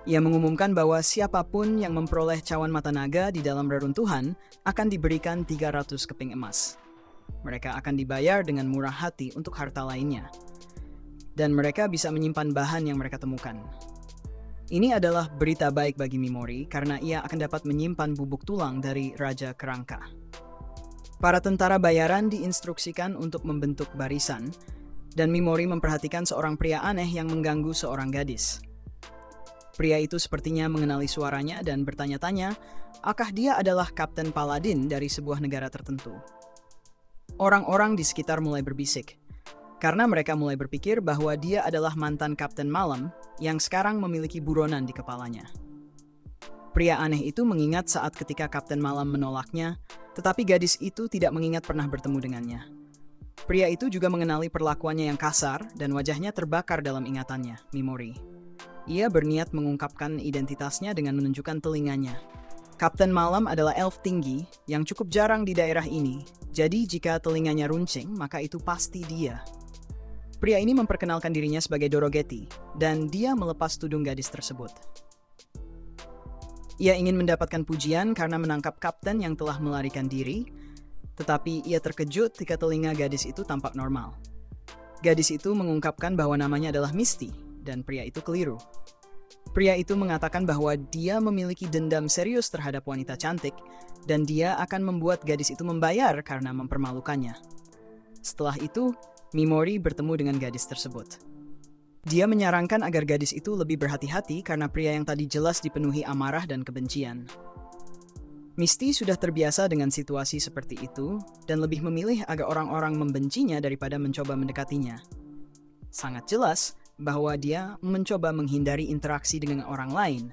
Ia mengumumkan bahwa siapapun yang memperoleh cawan mata naga di dalam reruntuhan akan diberikan 300 keping emas. Mereka akan dibayar dengan murah hati untuk harta lainnya. Dan mereka bisa menyimpan bahan yang mereka temukan. Ini adalah berita baik bagi Mimori karena ia akan dapat menyimpan bubuk tulang dari Raja Kerangka. Para tentara bayaran diinstruksikan untuk membentuk barisan, dan Mimori memperhatikan seorang pria aneh yang mengganggu seorang gadis. Pria itu sepertinya mengenali suaranya dan bertanya-tanya, apakah dia adalah Kapten Paladin dari sebuah negara tertentu. Orang-orang di sekitar mulai berbisik, karena mereka mulai berpikir bahwa dia adalah mantan Kapten Malam yang sekarang memiliki buronan di kepalanya. Pria aneh itu mengingat saat ketika Kapten Malam menolaknya, tetapi gadis itu tidak mengingat pernah bertemu dengannya. Pria itu juga mengenali perlakuannya yang kasar dan wajahnya terbakar dalam ingatannya, Mimori. Ia berniat mengungkapkan identitasnya dengan menunjukkan telinganya. Kapten Malam adalah elf tinggi yang cukup jarang di daerah ini, jadi jika telinganya runcing, maka itu pasti dia. Pria ini memperkenalkan dirinya sebagai Dorogeti, dan dia melepas tudung gadis tersebut. Ia ingin mendapatkan pujian karena menangkap kapten yang telah melarikan diri, tetapi ia terkejut ketika telinga gadis itu tampak normal. Gadis itu mengungkapkan bahwa namanya adalah Misty, dan pria itu keliru. Pria itu mengatakan bahwa dia memiliki dendam serius terhadap wanita cantik, dan dia akan membuat gadis itu membayar karena mempermalukannya. Setelah itu, Mimori bertemu dengan gadis tersebut. Dia menyarankan agar gadis itu lebih berhati-hati karena pria yang tadi jelas dipenuhi amarah dan kebencian. Misty sudah terbiasa dengan situasi seperti itu dan lebih memilih agar orang-orang membencinya daripada mencoba mendekatinya. Sangat jelas, bahwa dia mencoba menghindari interaksi dengan orang lain.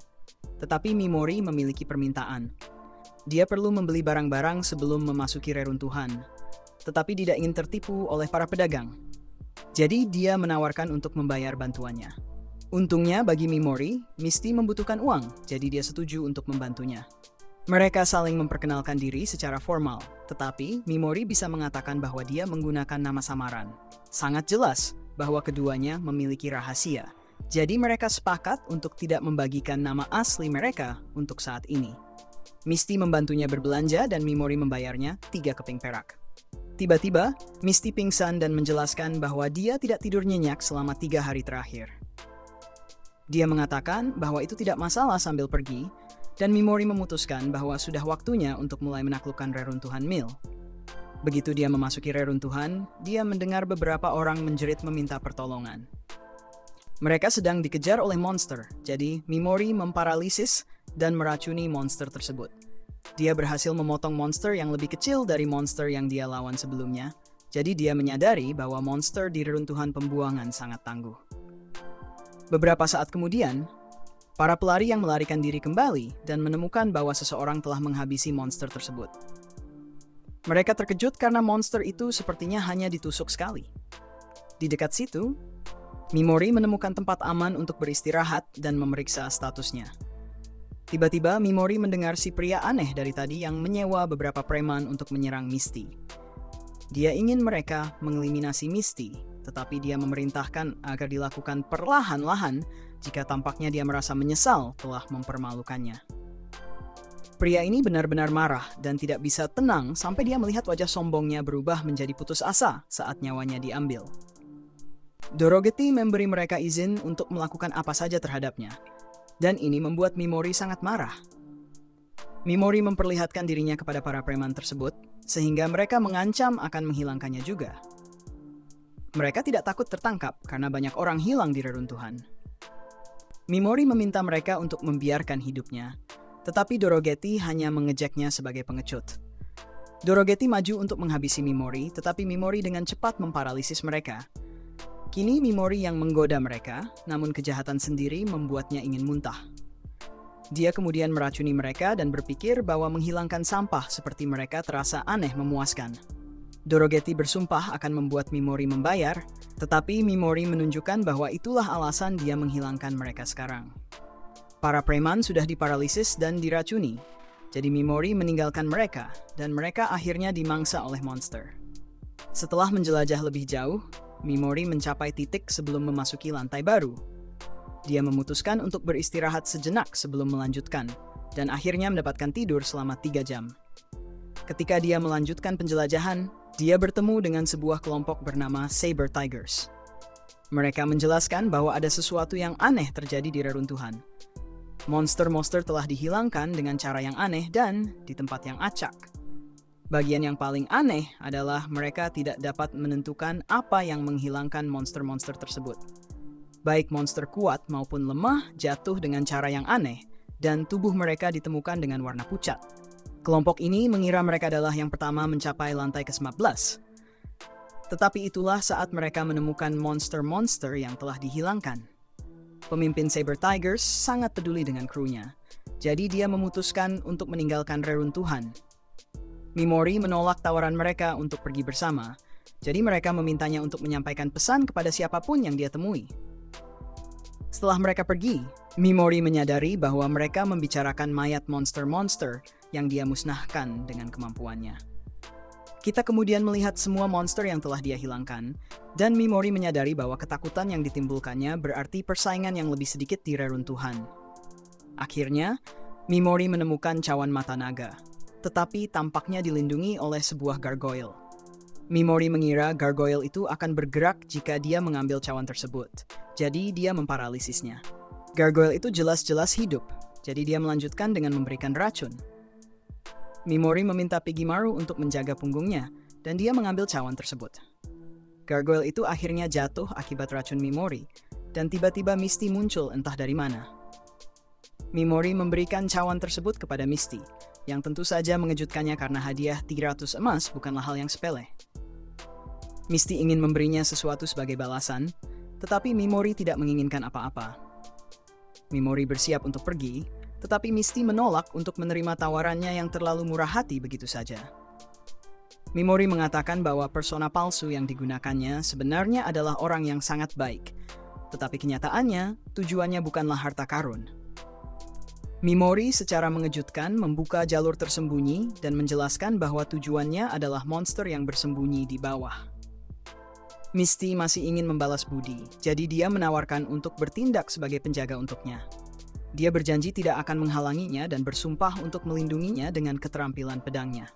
Tetapi Mimori memiliki permintaan. Dia perlu membeli barang-barang sebelum memasuki reruntuhan, tetapi tidak ingin tertipu oleh para pedagang. Jadi dia menawarkan untuk membayar bantuannya. Untungnya bagi Mimori, Misty membutuhkan uang, jadi dia setuju untuk membantunya. Mereka saling memperkenalkan diri secara formal, tetapi Mimori bisa mengatakan bahwa dia menggunakan nama samaran. Sangat jelas bahwa keduanya memiliki rahasia. Jadi mereka sepakat untuk tidak membagikan nama asli mereka untuk saat ini. Misty membantunya berbelanja dan Mimori membayarnya 3 keping perak. Tiba-tiba, Misty pingsan dan menjelaskan bahwa dia tidak tidur nyenyak selama 3 hari terakhir. Dia mengatakan bahwa itu tidak masalah sambil pergi, dan Mimori memutuskan bahwa sudah waktunya untuk mulai menaklukkan reruntuhan Mill. Begitu dia memasuki reruntuhan, dia mendengar beberapa orang menjerit meminta pertolongan. Mereka sedang dikejar oleh monster, jadi Mimori memparalisis dan meracuni monster tersebut. Dia berhasil memotong monster yang lebih kecil dari monster yang dia lawan sebelumnya, jadi dia menyadari bahwa monster di reruntuhan pembuangan sangat tangguh. Beberapa saat kemudian, para pelari yang melarikan diri kembali dan menemukan bahwa seseorang telah menghabisi monster tersebut. Mereka terkejut karena monster itu sepertinya hanya ditusuk sekali. Di dekat situ, Mimori menemukan tempat aman untuk beristirahat dan memeriksa statusnya. Tiba-tiba Mimori mendengar si pria aneh dari tadi yang menyewa beberapa preman untuk menyerang Misty. Dia ingin mereka mengeliminasi Misty, tetapi dia memerintahkan agar dilakukan perlahan-lahan jika tampaknya dia merasa menyesal telah mempermalukannya. Pria ini benar-benar marah dan tidak bisa tenang sampai dia melihat wajah sombongnya berubah menjadi putus asa saat nyawanya diambil. Dorogeti memberi mereka izin untuk melakukan apa saja terhadapnya, dan ini membuat Mimori sangat marah. Mimori memperlihatkan dirinya kepada para preman tersebut, sehingga mereka mengancam akan menghilangkannya juga. Mereka tidak takut tertangkap karena banyak orang hilang di reruntuhan. Mimori meminta mereka untuk membiarkan hidupnya, tetapi Dorogeti hanya mengejeknya sebagai pengecut. Dorogeti maju untuk menghabisi Mimori, tetapi Mimori dengan cepat memparalisis mereka. Kini Mimori yang menggoda mereka, namun kejahatan sendiri membuatnya ingin muntah. Dia kemudian meracuni mereka dan berpikir bahwa menghilangkan sampah seperti mereka terasa aneh memuaskan. Dorogeti bersumpah akan membuat Mimori membayar, tetapi Mimori menunjukkan bahwa itulah alasan dia menghilangkan mereka sekarang. Para preman sudah diparalisis dan diracuni, jadi Mimori meninggalkan mereka, dan mereka akhirnya dimangsa oleh monster. Setelah menjelajah lebih jauh, Mimori mencapai titik sebelum memasuki lantai baru. Dia memutuskan untuk beristirahat sejenak sebelum melanjutkan, dan akhirnya mendapatkan tidur selama 3 jam. Ketika dia melanjutkan penjelajahan, dia bertemu dengan sebuah kelompok bernama Saber Tigers. Mereka menjelaskan bahwa ada sesuatu yang aneh terjadi di reruntuhan. Monster-monster telah dihilangkan dengan cara yang aneh dan di tempat yang acak. Bagian yang paling aneh adalah mereka tidak dapat menentukan apa yang menghilangkan monster-monster tersebut. Baik monster kuat maupun lemah jatuh dengan cara yang aneh, dan tubuh mereka ditemukan dengan warna pucat. Kelompok ini mengira mereka adalah yang pertama mencapai lantai ke-15. Tetapi itulah saat mereka menemukan monster-monster yang telah dihilangkan. Pemimpin Saber Tigers sangat peduli dengan krunya, jadi dia memutuskan untuk meninggalkan reruntuhan. Mimori menolak tawaran mereka untuk pergi bersama, jadi mereka memintanya untuk menyampaikan pesan kepada siapapun yang dia temui. Setelah mereka pergi, Mimori menyadari bahwa mereka membicarakan mayat monster-monster yang dia musnahkan dengan kemampuannya. Kita kemudian melihat semua monster yang telah dia hilangkan, dan Mimori menyadari bahwa ketakutan yang ditimbulkannya berarti persaingan yang lebih sedikit di reruntuhan. Akhirnya, Mimori menemukan cawan mata naga, tetapi tampaknya dilindungi oleh sebuah gargoyle. Mimori mengira gargoyle itu akan bergerak jika dia mengambil cawan tersebut, jadi dia memparalisisnya. Gargoyle itu jelas-jelas hidup, jadi dia melanjutkan dengan memberikan racun. Mimori meminta Pigimaru untuk menjaga punggungnya, dan dia mengambil cawan tersebut. Gargoyle itu akhirnya jatuh akibat racun Mimori, dan tiba-tiba Misty muncul entah dari mana. Mimori memberikan cawan tersebut kepada Misty, yang tentu saja mengejutkannya karena hadiah 300 emas bukanlah hal yang sepele. Misty ingin memberinya sesuatu sebagai balasan, tetapi Mimori tidak menginginkan apa-apa. Mimori bersiap untuk pergi, tetapi Misty menolak untuk menerima tawarannya yang terlalu murah hati begitu saja. Mimori mengatakan bahwa persona palsu yang digunakannya sebenarnya adalah orang yang sangat baik, tetapi kenyataannya tujuannya bukanlah harta karun. Mimori secara mengejutkan membuka jalur tersembunyi dan menjelaskan bahwa tujuannya adalah monster yang bersembunyi di bawah. Misty masih ingin membalas budi, jadi dia menawarkan untuk bertindak sebagai penjaga untuknya. Dia berjanji tidak akan menghalanginya dan bersumpah untuk melindunginya dengan keterampilan pedangnya.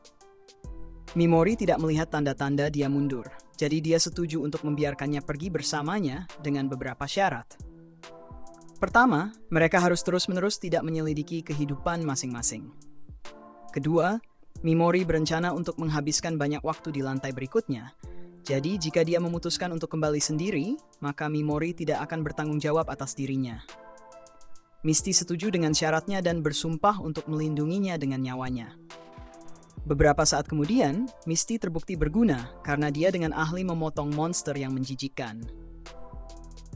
Mimori tidak melihat tanda-tanda dia mundur, jadi dia setuju untuk membiarkannya pergi bersamanya dengan beberapa syarat. Pertama, mereka harus terus-menerus tidak menyelidiki kehidupan masing-masing. Kedua, Mimori berencana untuk menghabiskan banyak waktu di lantai berikutnya, jadi jika dia memutuskan untuk kembali sendiri, maka Mimori tidak akan bertanggung jawab atas dirinya. Misty setuju dengan syaratnya dan bersumpah untuk melindunginya dengan nyawanya. Beberapa saat kemudian, Misty terbukti berguna karena dia dengan ahli memotong monster yang menjijikkan.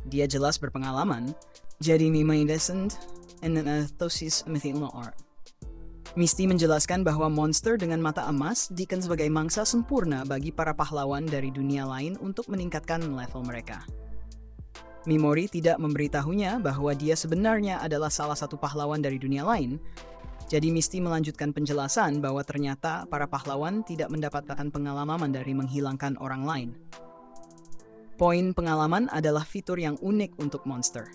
Dia jelas berpengalaman, jadi Mimidescent and Thosis Mythical Art. Misty menjelaskan bahwa monster dengan mata emas diken sebagai mangsa sempurna bagi para pahlawan dari dunia lain untuk meningkatkan level mereka. Mimori tidak memberitahunya bahwa dia sebenarnya adalah salah satu pahlawan dari dunia lain, jadi Misty melanjutkan penjelasan bahwa ternyata para pahlawan tidak mendapatkan pengalaman dari menghilangkan orang lain. Poin pengalaman adalah fitur yang unik untuk monster.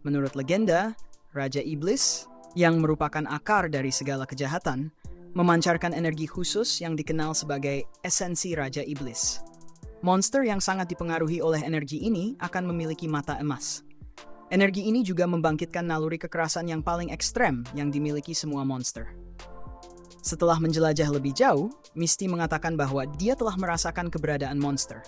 Menurut legenda, Raja Iblis, yang merupakan akar dari segala kejahatan, memancarkan energi khusus yang dikenal sebagai esensi Raja Iblis. Monster yang sangat dipengaruhi oleh energi ini akan memiliki mata emas. Energi ini juga membangkitkan naluri kekerasan yang paling ekstrem yang dimiliki semua monster. Setelah menjelajah lebih jauh, Misty mengatakan bahwa dia telah merasakan keberadaan monster.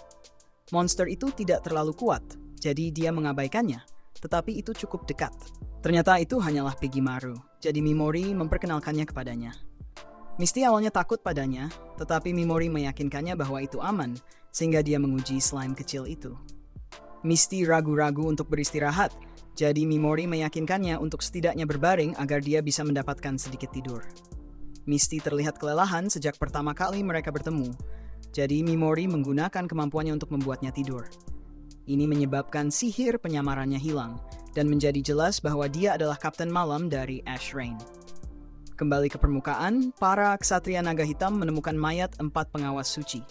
Monster itu tidak terlalu kuat, jadi dia mengabaikannya, tetapi itu cukup dekat. Ternyata itu hanyalah Piggymaru, jadi Mimori memperkenalkannya kepadanya. Misty awalnya takut padanya, tetapi Mimori meyakinkannya bahwa itu aman, sehingga dia menguji slime kecil itu. Misty ragu-ragu untuk beristirahat, jadi Mimori meyakinkannya untuk setidaknya berbaring agar dia bisa mendapatkan sedikit tidur. Misty terlihat kelelahan sejak pertama kali mereka bertemu, jadi Mimori menggunakan kemampuannya untuk membuatnya tidur. Ini menyebabkan sihir penyamarannya hilang, dan menjadi jelas bahwa dia adalah Kapten Malam dari Ash Rain. Kembali ke permukaan, para ksatria naga hitam menemukan mayat 4 pengawas suci.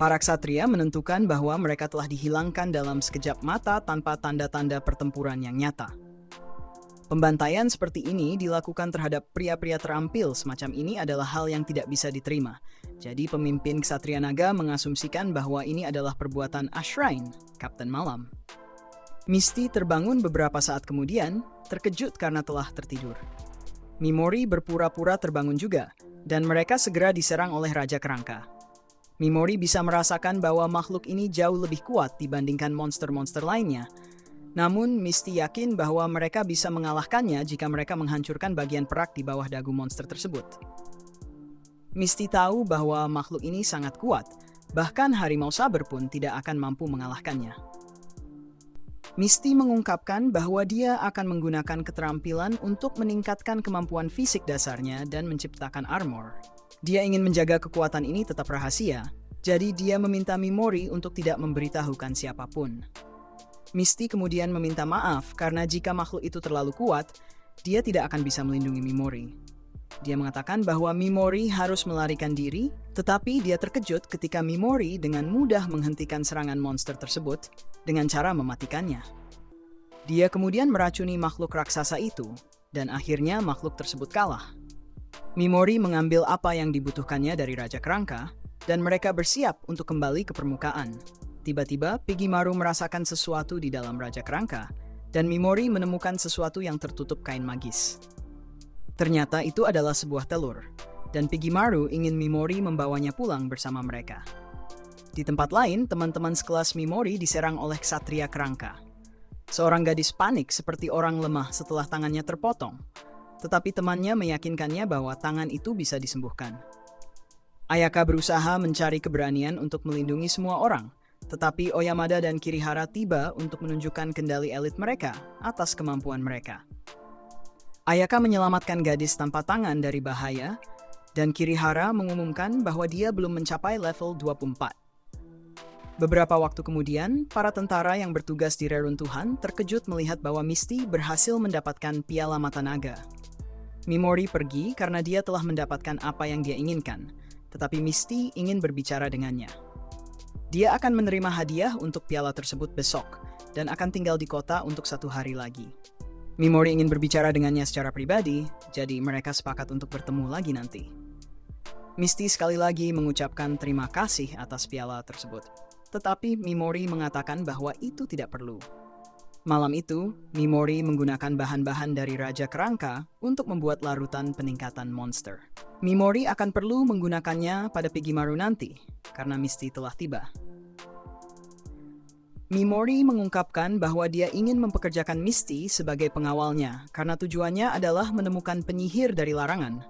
Para ksatria menentukan bahwa mereka telah dihilangkan dalam sekejap mata tanpa tanda-tanda pertempuran yang nyata. Pembantaian seperti ini dilakukan terhadap pria-pria terampil semacam ini adalah hal yang tidak bisa diterima. Jadi pemimpin ksatria naga mengasumsikan bahwa ini adalah perbuatan Ashrain, Kapten Malam. Misty terbangun beberapa saat kemudian, terkejut karena telah tertidur. Mimori berpura-pura terbangun juga, dan mereka segera diserang oleh Raja Kerangka. Mimori bisa merasakan bahwa makhluk ini jauh lebih kuat dibandingkan monster-monster lainnya. Namun, Misty yakin bahwa mereka bisa mengalahkannya jika mereka menghancurkan bagian perak di bawah dagu monster tersebut. Misty tahu bahwa makhluk ini sangat kuat, bahkan harimau saber pun tidak akan mampu mengalahkannya. Misty mengungkapkan bahwa dia akan menggunakan keterampilan untuk meningkatkan kemampuan fisik dasarnya dan menciptakan armor. Dia ingin menjaga kekuatan ini tetap rahasia, jadi dia meminta Mimori untuk tidak memberitahukan siapapun. Misty kemudian meminta maaf karena jika makhluk itu terlalu kuat, dia tidak akan bisa melindungi Mimori. Dia mengatakan bahwa Mimori harus melarikan diri, tetapi dia terkejut ketika Mimori dengan mudah menghentikan serangan monster tersebut dengan cara mematikannya. Dia kemudian meracuni makhluk raksasa itu, dan akhirnya makhluk tersebut kalah. Mimori mengambil apa yang dibutuhkannya dari Raja Kerangka, dan mereka bersiap untuk kembali ke permukaan. Tiba-tiba, Piggymaru merasakan sesuatu di dalam Raja Kerangka, dan Mimori menemukan sesuatu yang tertutup kain magis. Ternyata itu adalah sebuah telur, dan Piggymaru ingin Mimori membawanya pulang bersama mereka. Di tempat lain, teman-teman sekelas Mimori diserang oleh Ksatria Kerangka. Seorang gadis panik seperti orang lemah setelah tangannya terpotong, tetapi temannya meyakinkannya bahwa tangan itu bisa disembuhkan. Ayaka berusaha mencari keberanian untuk melindungi semua orang, Tetapi Oyamada dan Kirihara tiba untuk menunjukkan kendali elit mereka atas kemampuan mereka. Ayaka menyelamatkan gadis tanpa tangan dari bahaya, dan Kirihara mengumumkan bahwa dia belum mencapai level 24. Beberapa waktu kemudian, para tentara yang bertugas di reruntuhan terkejut melihat bahwa Misty berhasil mendapatkan piala mata naga. Mimori pergi karena dia telah mendapatkan apa yang dia inginkan, tetapi Misty ingin berbicara dengannya. Dia akan menerima hadiah untuk piala tersebut besok, dan akan tinggal di kota untuk 1 hari lagi. Mimori ingin berbicara dengannya secara pribadi, jadi mereka sepakat untuk bertemu lagi nanti. Misty sekali lagi mengucapkan terima kasih atas piala tersebut, tetapi Mimori mengatakan bahwa itu tidak perlu. Malam itu, Mimori menggunakan bahan-bahan dari Raja Kerangka untuk membuat larutan peningkatan monster. Mimori akan perlu menggunakannya pada Pigimaru nanti, karena Misty telah tiba. Mimori mengungkapkan bahwa dia ingin mempekerjakan Misty sebagai pengawalnya, karena tujuannya adalah menemukan penyihir dari larangan.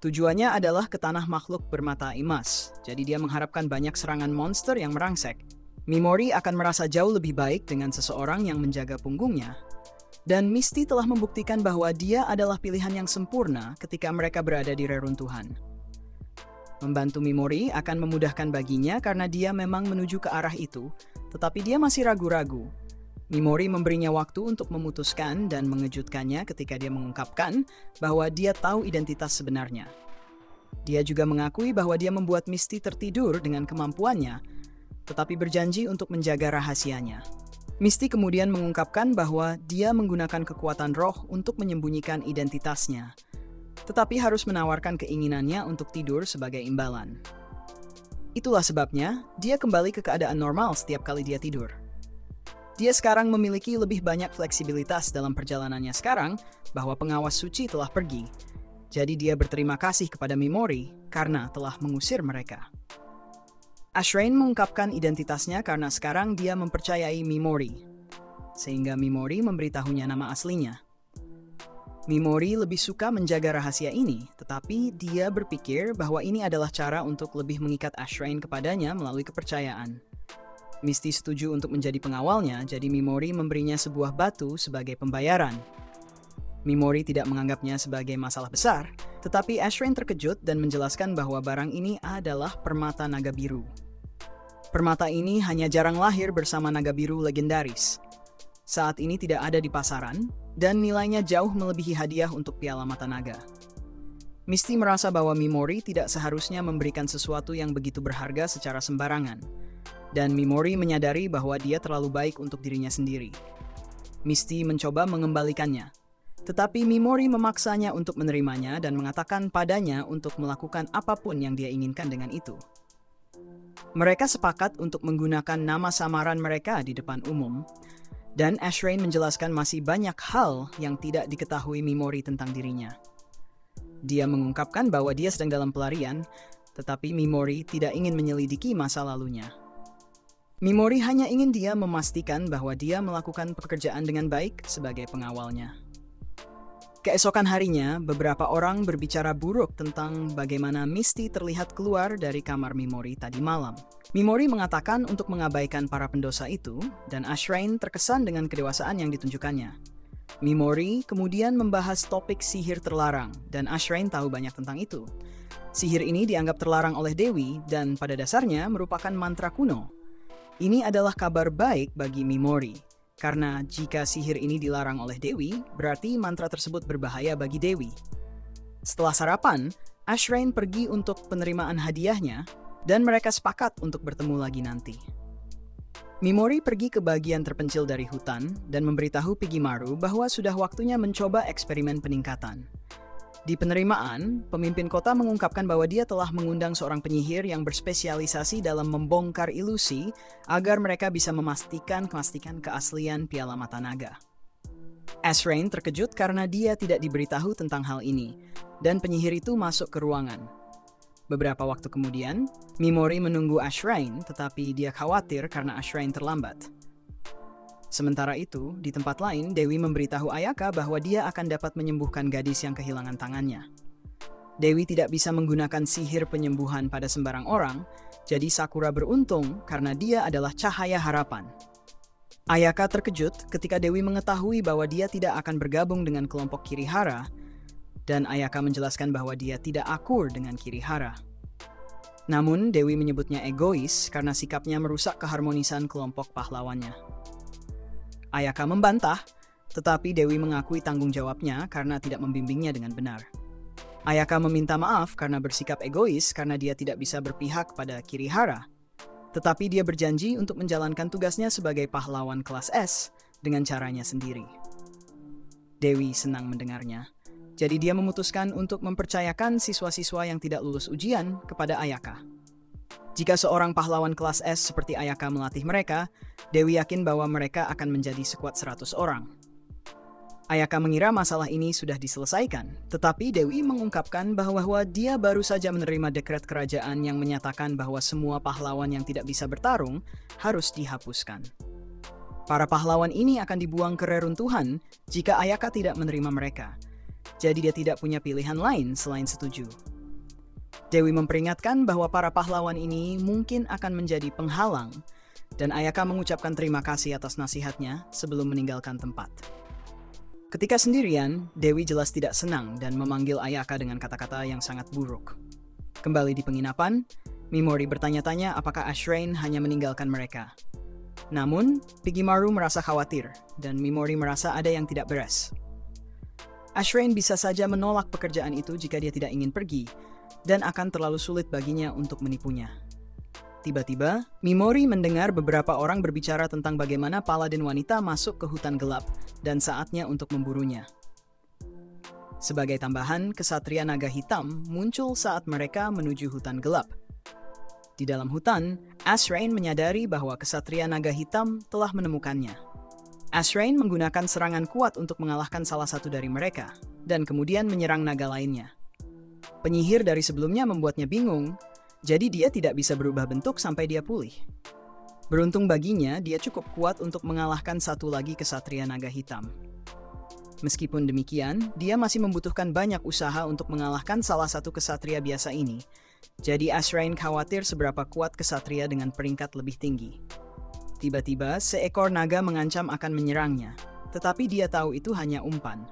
Tujuannya adalah ke tanah makhluk bermata emas, jadi dia mengharapkan banyak serangan monster yang merangsek. Mimori akan merasa jauh lebih baik dengan seseorang yang menjaga punggungnya. Dan Misty telah membuktikan bahwa dia adalah pilihan yang sempurna ketika mereka berada di reruntuhan. Membantu Mimori akan memudahkan baginya karena dia memang menuju ke arah itu, tetapi dia masih ragu-ragu. Mimori memberinya waktu untuk memutuskan dan mengejutkannya ketika dia mengungkapkan bahwa dia tahu identitas sebenarnya. Dia juga mengakui bahwa dia membuat Misty tertidur dengan kemampuannya, tetapi berjanji untuk menjaga rahasianya. Misty kemudian mengungkapkan bahwa dia menggunakan kekuatan roh untuk menyembunyikan identitasnya, tetapi harus menawarkan keinginannya untuk tidur sebagai imbalan. Itulah sebabnya dia kembali ke keadaan normal setiap kali dia tidur. Dia sekarang memiliki lebih banyak fleksibilitas dalam perjalanannya sekarang bahwa pengawas suci telah pergi. Jadi dia berterima kasih kepada Mimori karena telah mengusir mereka. Ashrain mengungkapkan identitasnya karena sekarang dia mempercayai Mimori, sehingga Mimori memberitahunya nama aslinya. Mimori lebih suka menjaga rahasia ini, tetapi dia berpikir bahwa ini adalah cara untuk lebih mengikat Ashrain kepadanya melalui kepercayaan. Misty setuju untuk menjadi pengawalnya, jadi Mimori memberinya sebuah batu sebagai pembayaran. Mimori tidak menganggapnya sebagai masalah besar, tetapi Ashrain terkejut dan menjelaskan bahwa barang ini adalah permata naga biru. Permata ini hanya jarang lahir bersama naga biru legendaris. Saat ini tidak ada di pasaran, dan nilainya jauh melebihi hadiah untuk piala mata naga. Misty merasa bahwa Mimori tidak seharusnya memberikan sesuatu yang begitu berharga secara sembarangan, dan Mimori menyadari bahwa dia terlalu baik untuk dirinya sendiri. Misty mencoba mengembalikannya, tetapi Mimori memaksanya untuk menerimanya dan mengatakan padanya untuk melakukan apapun yang dia inginkan dengan itu. Mereka sepakat untuk menggunakan nama samaran mereka di depan umum, dan Ashrain menjelaskan masih banyak hal yang tidak diketahui Mimori tentang dirinya. Dia mengungkapkan bahwa dia sedang dalam pelarian, tetapi Mimori tidak ingin menyelidiki masa lalunya. Mimori hanya ingin dia memastikan bahwa dia melakukan pekerjaan dengan baik sebagai pengawalnya. Keesokan harinya, beberapa orang berbicara buruk tentang bagaimana Misty terlihat keluar dari kamar Mimori tadi malam. Mimori mengatakan untuk mengabaikan para pendosa itu, dan Ashrain terkesan dengan kedewasaan yang ditunjukkannya. Mimori kemudian membahas topik sihir terlarang, dan Ashrain tahu banyak tentang itu. Sihir ini dianggap terlarang oleh Dewi, dan pada dasarnya merupakan mantra kuno. Ini adalah kabar baik bagi Mimori. Karena jika sihir ini dilarang oleh Dewi, berarti mantra tersebut berbahaya bagi Dewi. Setelah sarapan, Ashrain pergi untuk penerimaan hadiahnya, dan mereka sepakat untuk bertemu lagi nanti. Mimori pergi ke bagian terpencil dari hutan dan memberitahu Pigimaru bahwa sudah waktunya mencoba eksperimen peningkatan. Di penerimaan, pemimpin kota mengungkapkan bahwa dia telah mengundang seorang penyihir yang berspesialisasi dalam membongkar ilusi agar mereka bisa memastikan keaslian piala mata naga. Ashrain terkejut karena dia tidak diberitahu tentang hal ini, dan penyihir itu masuk ke ruangan. Beberapa waktu kemudian, Mimori menunggu Ashrain, tetapi dia khawatir karena Ashrain terlambat. Sementara itu, di tempat lain, Dewi memberitahu Ayaka bahwa dia akan dapat menyembuhkan gadis yang kehilangan tangannya. Dewi tidak bisa menggunakan sihir penyembuhan pada sembarang orang, jadi Sakura beruntung karena dia adalah cahaya harapan. Ayaka terkejut ketika Dewi mengetahui bahwa dia tidak akan bergabung dengan kelompok Kirihara, dan Ayaka menjelaskan bahwa dia tidak akur dengan Kirihara. Namun, Dewi menyebutnya egois karena sikapnya merusak keharmonisan kelompok pahlawannya. Ayaka membantah, tetapi Dewi mengakui tanggung jawabnya karena tidak membimbingnya dengan benar. Ayaka meminta maaf karena bersikap egois karena dia tidak bisa berpihak pada Kirihara. Tetapi dia berjanji untuk menjalankan tugasnya sebagai pahlawan kelas S dengan caranya sendiri. Dewi senang mendengarnya. Jadi dia memutuskan untuk mempercayakan siswa-siswa yang tidak lulus ujian kepada Ayaka. Jika seorang pahlawan kelas S seperti Ayaka melatih mereka, Dewi yakin bahwa mereka akan menjadi sekuat 100 orang. Ayaka mengira masalah ini sudah diselesaikan, tetapi Dewi mengungkapkan bahwa dia baru saja menerima dekret kerajaan yang menyatakan bahwa semua pahlawan yang tidak bisa bertarung harus dihapuskan. Para pahlawan ini akan dibuang ke reruntuhan jika Ayaka tidak menerima mereka. Jadi dia tidak punya pilihan lain selain setuju. Dewi memperingatkan bahwa para pahlawan ini mungkin akan menjadi penghalang, dan Ayaka mengucapkan terima kasih atas nasihatnya sebelum meninggalkan tempat. Ketika sendirian, Dewi jelas tidak senang dan memanggil Ayaka dengan kata-kata yang sangat buruk. Kembali di penginapan, Mimori bertanya-tanya apakah Ashrain hanya meninggalkan mereka. Namun, Pigimaru merasa khawatir, dan Mimori merasa ada yang tidak beres. Ashrain bisa saja menolak pekerjaan itu jika dia tidak ingin pergi, dan akan terlalu sulit baginya untuk menipunya. Tiba-tiba, Mimori mendengar beberapa orang berbicara tentang bagaimana paladin wanita masuk ke hutan gelap dan saatnya untuk memburunya. Sebagai tambahan, kesatria naga hitam muncul saat mereka menuju hutan gelap. Di dalam hutan, Ashrain menyadari bahwa kesatria naga hitam telah menemukannya. Ashrain menggunakan serangan kuat untuk mengalahkan salah satu dari mereka, dan kemudian menyerang naga lainnya. Penyihir dari sebelumnya membuatnya bingung, jadi dia tidak bisa berubah bentuk sampai dia pulih. Beruntung baginya, dia cukup kuat untuk mengalahkan satu lagi kesatria naga hitam. Meskipun demikian, dia masih membutuhkan banyak usaha untuk mengalahkan salah satu kesatria biasa ini. Jadi Ashrain khawatir seberapa kuat kesatria dengan peringkat lebih tinggi. Tiba-tiba, seekor naga mengancam akan menyerangnya, tetapi dia tahu itu hanya umpan.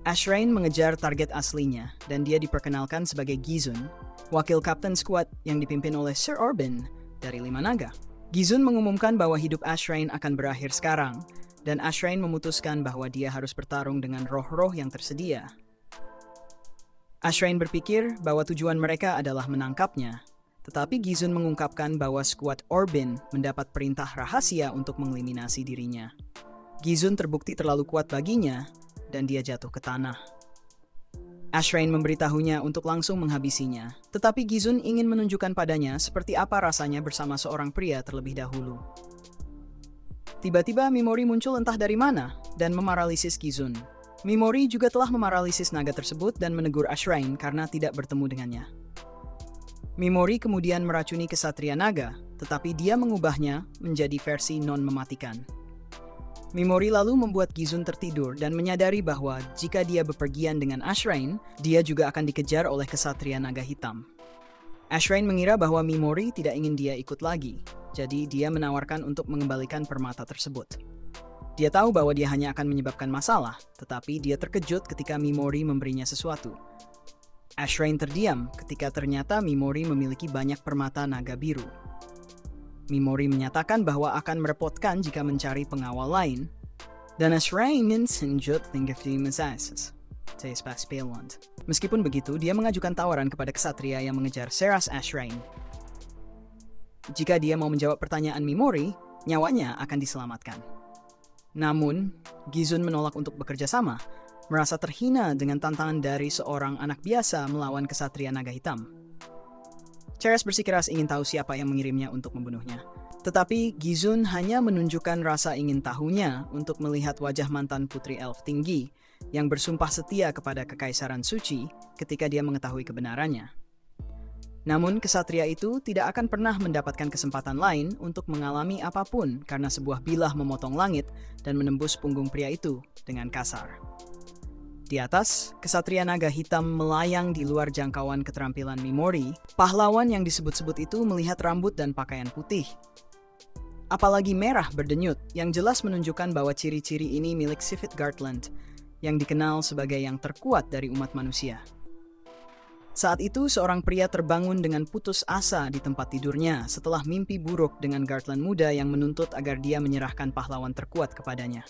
Ashrain mengejar target aslinya, dan dia diperkenalkan sebagai Gizun, wakil kapten skuad yang dipimpin oleh Sir Orbin dari 5 naga. Gizun mengumumkan bahwa hidup Ashrain akan berakhir sekarang, dan Ashrain memutuskan bahwa dia harus bertarung dengan roh-roh yang tersedia. Ashrain berpikir bahwa tujuan mereka adalah menangkapnya, tetapi Gizun mengungkapkan bahwa skuad Orbin mendapat perintah rahasia untuk mengeliminasi dirinya. Gizun terbukti terlalu kuat baginya, dan dia jatuh ke tanah. Ashrain memberitahunya untuk langsung menghabisinya, tetapi Gizun ingin menunjukkan padanya seperti apa rasanya bersama seorang pria terlebih dahulu. Tiba-tiba Mimori muncul entah dari mana dan memaralisis Gizun. Mimori juga telah memaralisis naga tersebut dan menegur Ashrain karena tidak bertemu dengannya. Mimori kemudian meracuni kesatria naga, tetapi dia mengubahnya menjadi versi non-mematikan. Mimori lalu membuat Gizun tertidur dan menyadari bahwa jika dia bepergian dengan Ashrain, dia juga akan dikejar oleh kesatria naga hitam. Ashrain mengira bahwa Mimori tidak ingin dia ikut lagi, jadi dia menawarkan untuk mengembalikan permata tersebut. Dia tahu bahwa dia hanya akan menyebabkan masalah, tetapi dia terkejut ketika Mimori memberinya sesuatu. Ashrain terdiam ketika ternyata Mimori memiliki banyak permata naga biru. Mimori menyatakan bahwa akan merepotkan jika mencari pengawal lain, dan Ashrain menunjuk tinggi Masasis. Meskipun begitu, dia mengajukan tawaran kepada kesatria yang mengejar Seras Ashrain. Jika dia mau menjawab pertanyaan Mimori, nyawanya akan diselamatkan. Namun, Gizun menolak untuk bekerja sama, merasa terhina dengan tantangan dari seorang anak biasa melawan kesatria naga hitam. Ceres bersikeras ingin tahu siapa yang mengirimnya untuk membunuhnya. Tetapi Gizun hanya menunjukkan rasa ingin tahunya untuk melihat wajah mantan putri elf tinggi yang bersumpah setia kepada kekaisaran suci ketika dia mengetahui kebenarannya. Namun kesatria itu tidak akan pernah mendapatkan kesempatan lain untuk mengalami apapun karena sebuah bilah memotong langit dan menembus punggung pria itu dengan kasar. Di atas, kesatria naga hitam melayang di luar jangkauan keterampilan Mimori. Pahlawan yang disebut-sebut itu melihat rambut dan pakaian putih. Apalagi merah berdenyut, yang jelas menunjukkan bahwa ciri-ciri ini milik Sivit Gartland, yang dikenal sebagai yang terkuat dari umat manusia. Saat itu, seorang pria terbangun dengan putus asa di tempat tidurnya setelah mimpi buruk dengan Gartland muda yang menuntut agar dia menyerahkan pahlawan terkuat kepadanya.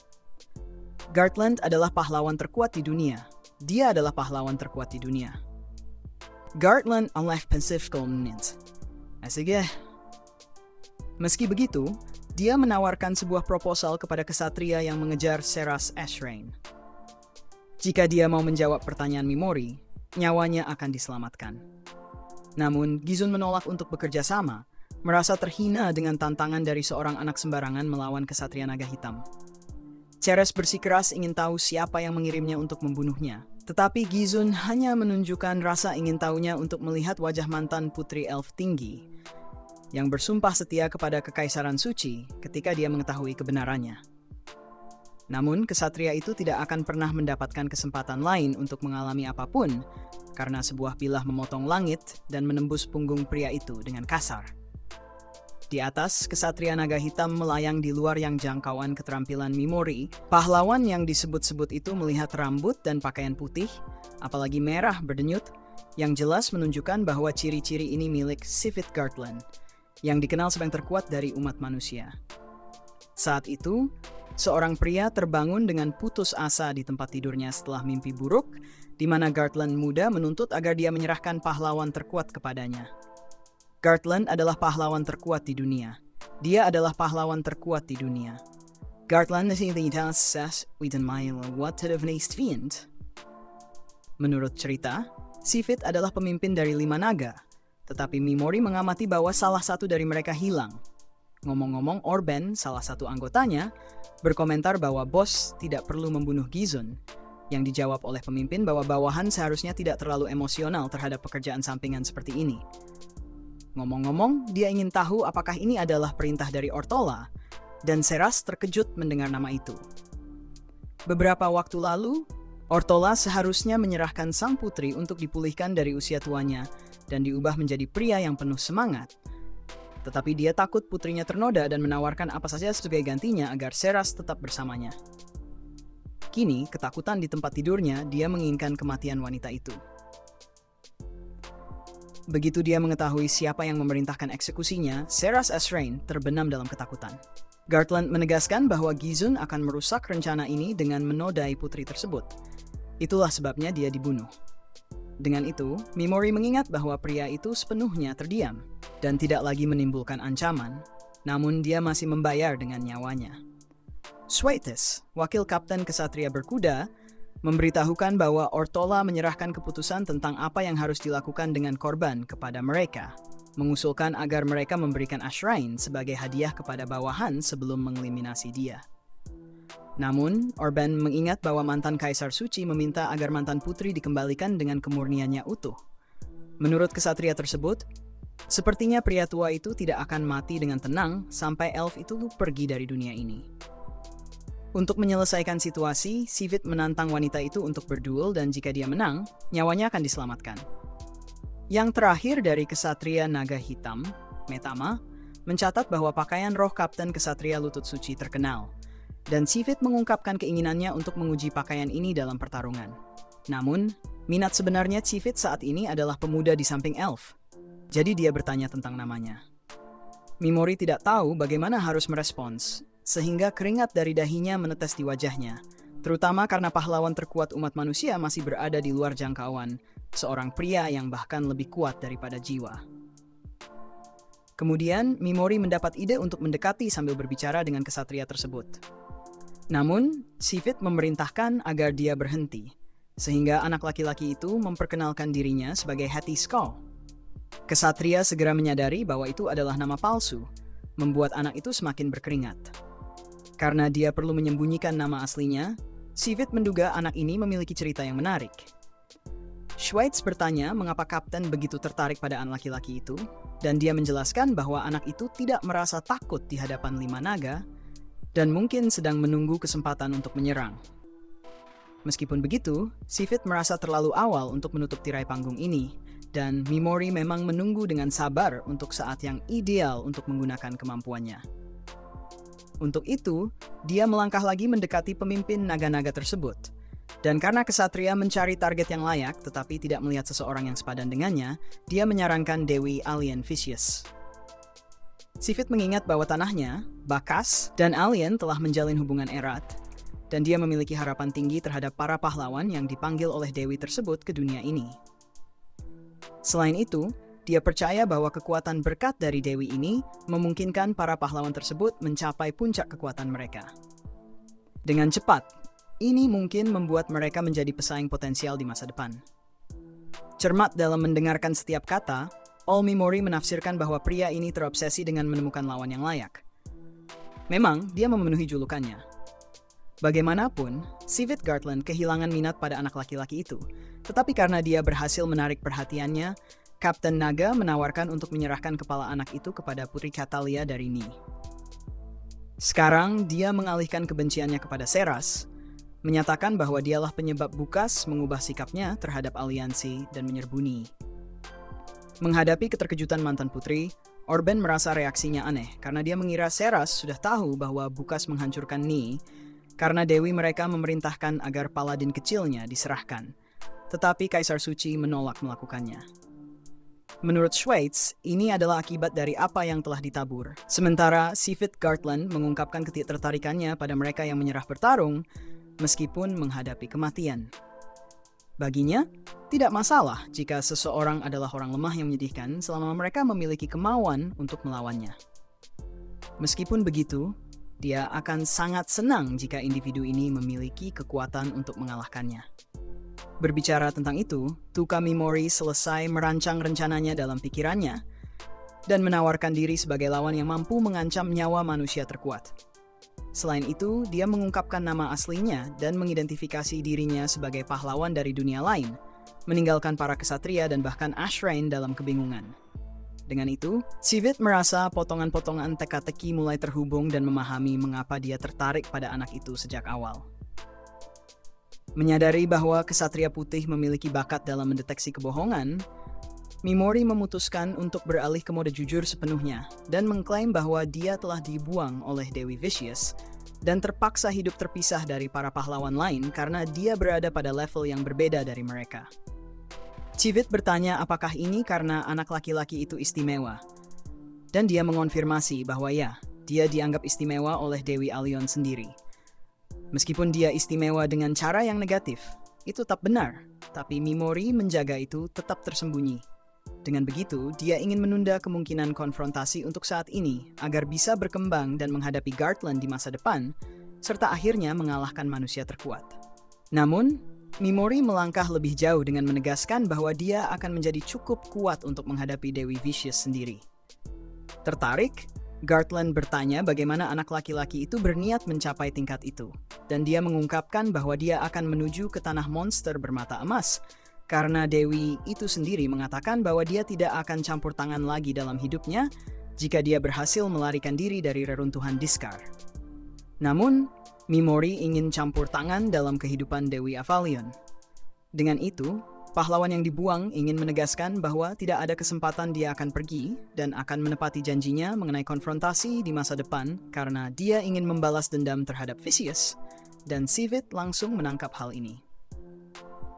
Gartland adalah pahlawan terkuat di dunia. Dia adalah pahlawan terkuat di dunia. Gartland life Pacifical Mint. Asik ya? Meski begitu, dia menawarkan sebuah proposal kepada kesatria yang mengejar Seras Ashrain. Jika dia mau menjawab pertanyaan Mimori, nyawanya akan diselamatkan. Namun, Gizun menolak untuk bekerja sama, merasa terhina dengan tantangan dari seorang anak sembarangan melawan kesatria naga hitam. Ceres bersikeras ingin tahu siapa yang mengirimnya untuk membunuhnya. Tetapi Gizun hanya menunjukkan rasa ingin tahunya untuk melihat wajah mantan putri elf tinggi yang bersumpah setia kepada kekaisaran suci ketika dia mengetahui kebenarannya. Namun, kesatria itu tidak akan pernah mendapatkan kesempatan lain untuk mengalami apapun karena sebuah bilah memotong langit dan menembus punggung pria itu dengan kasar. Di atas, kesatria naga hitam melayang di luar yang jangkauan keterampilan Mimori. Pahlawan yang disebut-sebut itu melihat rambut dan pakaian putih, apalagi merah berdenyut, yang jelas menunjukkan bahwa ciri-ciri ini milik Sivit Gartland, yang dikenal sebagai terkuat dari umat manusia. Saat itu, seorang pria terbangun dengan putus asa di tempat tidurnya setelah mimpi buruk, di mana Gartland muda menuntut agar dia menyerahkan pahlawan terkuat kepadanya. Gartland adalah pahlawan terkuat di dunia. Dia adalah pahlawan terkuat di dunia. Gartland is identitas ses widen mile what of next fiend. Menurut cerita, Sivit adalah pemimpin dari 5 naga, tetapi Mimori mengamati bahwa salah satu dari mereka hilang. Ngomong-ngomong, Orben, salah satu anggotanya, berkomentar bahwa bos tidak perlu membunuh Gizun, yang dijawab oleh pemimpin bahwa bawahan seharusnya tidak terlalu emosional terhadap pekerjaan sampingan seperti ini. Ngomong-ngomong, dia ingin tahu apakah ini adalah perintah dari Ortola, dan Seras terkejut mendengar nama itu. Beberapa waktu lalu, Ortola seharusnya menyerahkan sang putri untuk dipulihkan dari usia tuanya dan diubah menjadi pria yang penuh semangat. Tetapi dia takut putrinya ternoda dan menawarkan apa saja sebagai gantinya agar Seras tetap bersamanya. Kini, ketakutan di tempat tidurnya, dia menginginkan kematian wanita itu. Begitu dia mengetahui siapa yang memerintahkan eksekusinya, Seras Ashrain terbenam dalam ketakutan. Gartland menegaskan bahwa Gizun akan merusak rencana ini dengan menodai putri tersebut. Itulah sebabnya dia dibunuh. Dengan itu, Mimori mengingat bahwa pria itu sepenuhnya terdiam dan tidak lagi menimbulkan ancaman, namun dia masih membayar dengan nyawanya. Swaitis, wakil kapten kesatria berkuda, memberitahukan bahwa Ortola menyerahkan keputusan tentang apa yang harus dilakukan dengan korban kepada mereka, mengusulkan agar mereka memberikan Ashrain sebagai hadiah kepada bawahan sebelum mengeliminasi dia. Namun, Orben mengingat bahwa mantan kaisar suci meminta agar mantan putri dikembalikan dengan kemurniannya utuh. Menurut kesatria tersebut, sepertinya pria tua itu tidak akan mati dengan tenang sampai elf itu pergi dari dunia ini. Untuk menyelesaikan situasi, Sivit menantang wanita itu untuk berduel dan jika dia menang, nyawanya akan diselamatkan. Yang terakhir dari kesatria naga hitam, Metama, mencatat bahwa pakaian roh kapten kesatria lutut suci terkenal, dan Sivit mengungkapkan keinginannya untuk menguji pakaian ini dalam pertarungan. Namun, minat sebenarnya Sivit saat ini adalah pemuda di samping elf, jadi dia bertanya tentang namanya. Mimori tidak tahu bagaimana harus merespons, sehingga keringat dari dahinya menetes di wajahnya, terutama karena pahlawan terkuat umat manusia masih berada di luar jangkauan, seorang pria yang bahkan lebih kuat daripada jiwa. Kemudian, Mimori mendapat ide untuk mendekati sambil berbicara dengan kesatria tersebut. Namun, Sivit memerintahkan agar dia berhenti, sehingga anak laki-laki itu memperkenalkan dirinya sebagai Hattie Skull. Kesatria segera menyadari bahwa itu adalah nama palsu, membuat anak itu semakin berkeringat. Karena dia perlu menyembunyikan nama aslinya, Sivit menduga anak ini memiliki cerita yang menarik. Schweitz bertanya mengapa kapten begitu tertarik pada anak laki-laki itu, dan dia menjelaskan bahwa anak itu tidak merasa takut di hadapan 5 naga, dan mungkin sedang menunggu kesempatan untuk menyerang. Meskipun begitu, Sivit merasa terlalu awal untuk menutup tirai panggung ini, dan Mimori memang menunggu dengan sabar untuk saat yang ideal untuk menggunakan kemampuannya. Untuk itu, dia melangkah lagi mendekati pemimpin naga-naga tersebut. Dan karena kesatria mencari target yang layak tetapi tidak melihat seseorang yang sepadan dengannya, dia menyarankan Dewi Alien Vicious. Sivit mengingat bahwa tanahnya, Bakas, dan Alien telah menjalin hubungan erat, dan dia memiliki harapan tinggi terhadap para pahlawan yang dipanggil oleh Dewi tersebut ke dunia ini. Selain itu, dia percaya bahwa kekuatan berkat dari Dewi ini memungkinkan para pahlawan tersebut mencapai puncak kekuatan mereka. Dengan cepat, ini mungkin membuat mereka menjadi pesaing potensial di masa depan. Cermat dalam mendengarkan setiap kata, All Mimori menafsirkan bahwa pria ini terobsesi dengan menemukan lawan yang layak. Memang, dia memenuhi julukannya. Bagaimanapun, Sivit Gartland kehilangan minat pada anak laki-laki itu, tetapi karena dia berhasil menarik perhatiannya, Kapten Naga menawarkan untuk menyerahkan kepala anak itu kepada Putri Catalia dari Ni. Sekarang, dia mengalihkan kebenciannya kepada Seras, menyatakan bahwa dialah penyebab Bukas mengubah sikapnya terhadap aliansi dan menyerbu Ni. Menghadapi keterkejutan mantan putri, Orben merasa reaksinya aneh karena dia mengira Seras sudah tahu bahwa Bukas menghancurkan Ni karena Dewi mereka memerintahkan agar paladin kecilnya diserahkan, tetapi Kaisar Suci menolak melakukannya. Menurut Schweitz, ini adalah akibat dari apa yang telah ditabur. Sementara Sivit Gartland mengungkapkan ketidaktertarikannya pada mereka yang menyerah bertarung, meskipun menghadapi kematian. Baginya, tidak masalah jika seseorang adalah orang lemah yang menyedihkan selama mereka memiliki kemauan untuk melawannya. Meskipun begitu, dia akan sangat senang jika individu ini memiliki kekuatan untuk mengalahkannya. Berbicara tentang itu, Tuka Mimori selesai merancang rencananya dalam pikirannya dan menawarkan diri sebagai lawan yang mampu mengancam nyawa manusia terkuat. Selain itu, dia mengungkapkan nama aslinya dan mengidentifikasi dirinya sebagai pahlawan dari dunia lain, meninggalkan para kesatria dan bahkan Ashrain dalam kebingungan. Dengan itu, Sivit merasa potongan-potongan teka-teki mulai terhubung dan memahami mengapa dia tertarik pada anak itu sejak awal. Menyadari bahwa kesatria putih memiliki bakat dalam mendeteksi kebohongan, Mimori memutuskan untuk beralih ke mode jujur sepenuhnya dan mengklaim bahwa dia telah dibuang oleh Dewi Vicious dan terpaksa hidup terpisah dari para pahlawan lain karena dia berada pada level yang berbeda dari mereka. Sivit bertanya apakah ini karena anak laki-laki itu istimewa, dan dia mengonfirmasi bahwa ya, dia dianggap istimewa oleh Dewi Alien sendiri. Meskipun dia istimewa dengan cara yang negatif, itu tetap benar, tapi Mimori menjaga itu tetap tersembunyi. Dengan begitu, dia ingin menunda kemungkinan konfrontasi untuk saat ini agar bisa berkembang dan menghadapi Gartland di masa depan, serta akhirnya mengalahkan manusia terkuat. Namun, Mimori melangkah lebih jauh dengan menegaskan bahwa dia akan menjadi cukup kuat untuk menghadapi Dewi Vicious sendiri. Tertarik, Gartland bertanya bagaimana anak laki-laki itu berniat mencapai tingkat itu, dan dia mengungkapkan bahwa dia akan menuju ke tanah monster bermata emas, karena Dewi itu sendiri mengatakan bahwa dia tidak akan campur tangan lagi dalam hidupnya jika dia berhasil melarikan diri dari reruntuhan Discar. Namun, Mimori ingin campur tangan dalam kehidupan Dewi Avallion. Dengan itu, pahlawan yang dibuang ingin menegaskan bahwa tidak ada kesempatan dia akan pergi dan akan menepati janjinya mengenai konfrontasi di masa depan karena dia ingin membalas dendam terhadap Vicious, dan Sivit langsung menangkap hal ini.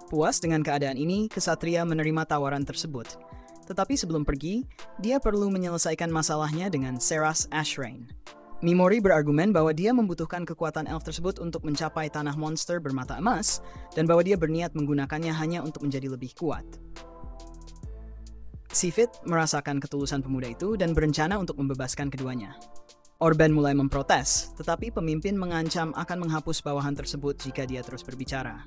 Puas dengan keadaan ini, kesatria menerima tawaran tersebut. Tetapi sebelum pergi, dia perlu menyelesaikan masalahnya dengan Seras Ashrain. Mimori berargumen bahwa dia membutuhkan kekuatan elf tersebut untuk mencapai tanah monster bermata emas, dan bahwa dia berniat menggunakannya hanya untuk menjadi lebih kuat. Sivit merasakan ketulusan pemuda itu dan berencana untuk membebaskan keduanya. Orben mulai memprotes, tetapi pemimpin mengancam akan menghapus bawahan tersebut jika dia terus berbicara.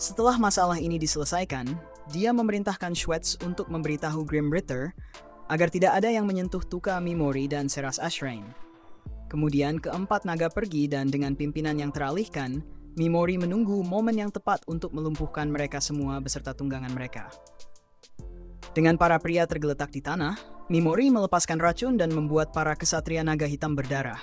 Setelah masalah ini diselesaikan, dia memerintahkan Schweitz untuk memberitahu Grim Ritter agar tidak ada yang menyentuh Tuka Mimori dan Seras Ashrain. Kemudian keempat naga pergi dan dengan pimpinan yang teralihkan, Mimori menunggu momen yang tepat untuk melumpuhkan mereka semua beserta tunggangan mereka. Dengan para pria tergeletak di tanah, Mimori melepaskan racun dan membuat para kesatria naga hitam berdarah.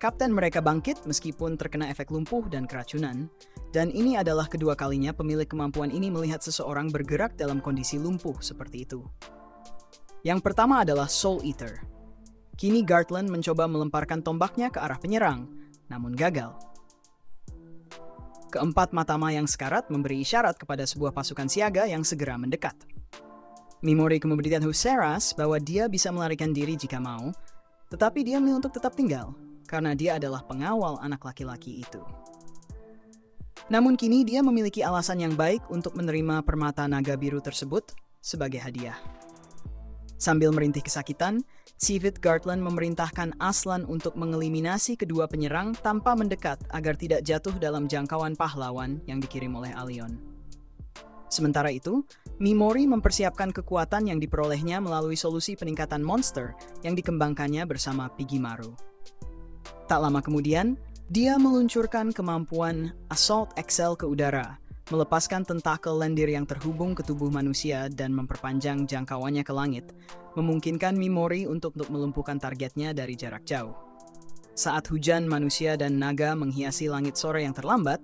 Kapten mereka bangkit meskipun terkena efek lumpuh dan keracunan, dan ini adalah kedua kalinya pemilik kemampuan ini melihat seseorang bergerak dalam kondisi lumpuh seperti itu. Yang pertama adalah Soul Eater. Kini Gartland mencoba melemparkan tombaknya ke arah penyerang, namun gagal. Keempat mata Ma yang sekarat memberi isyarat kepada sebuah pasukan siaga yang segera mendekat. Mimori kemudian Huseras bahwa dia bisa melarikan diri jika mau, tetapi dia memilih untuk tetap tinggal, karena dia adalah pengawal anak laki-laki itu. Namun kini dia memiliki alasan yang baik untuk menerima permata naga biru tersebut sebagai hadiah. Sambil merintih kesakitan, Sivit Gartland memerintahkan Aslan untuk mengeliminasi kedua penyerang tanpa mendekat agar tidak jatuh dalam jangkauan pahlawan yang dikirim oleh Alion. Sementara itu, Mimori mempersiapkan kekuatan yang diperolehnya melalui solusi peningkatan monster yang dikembangkannya bersama Pigimaru. Tak lama kemudian, dia meluncurkan kemampuan Assault Excel ke udara, melepaskan tentakel lendir yang terhubung ke tubuh manusia dan memperpanjang jangkauannya ke langit, memungkinkan Mimori untuk melumpuhkan targetnya dari jarak jauh. Saat hujan manusia dan naga menghiasi langit sore yang terlambat,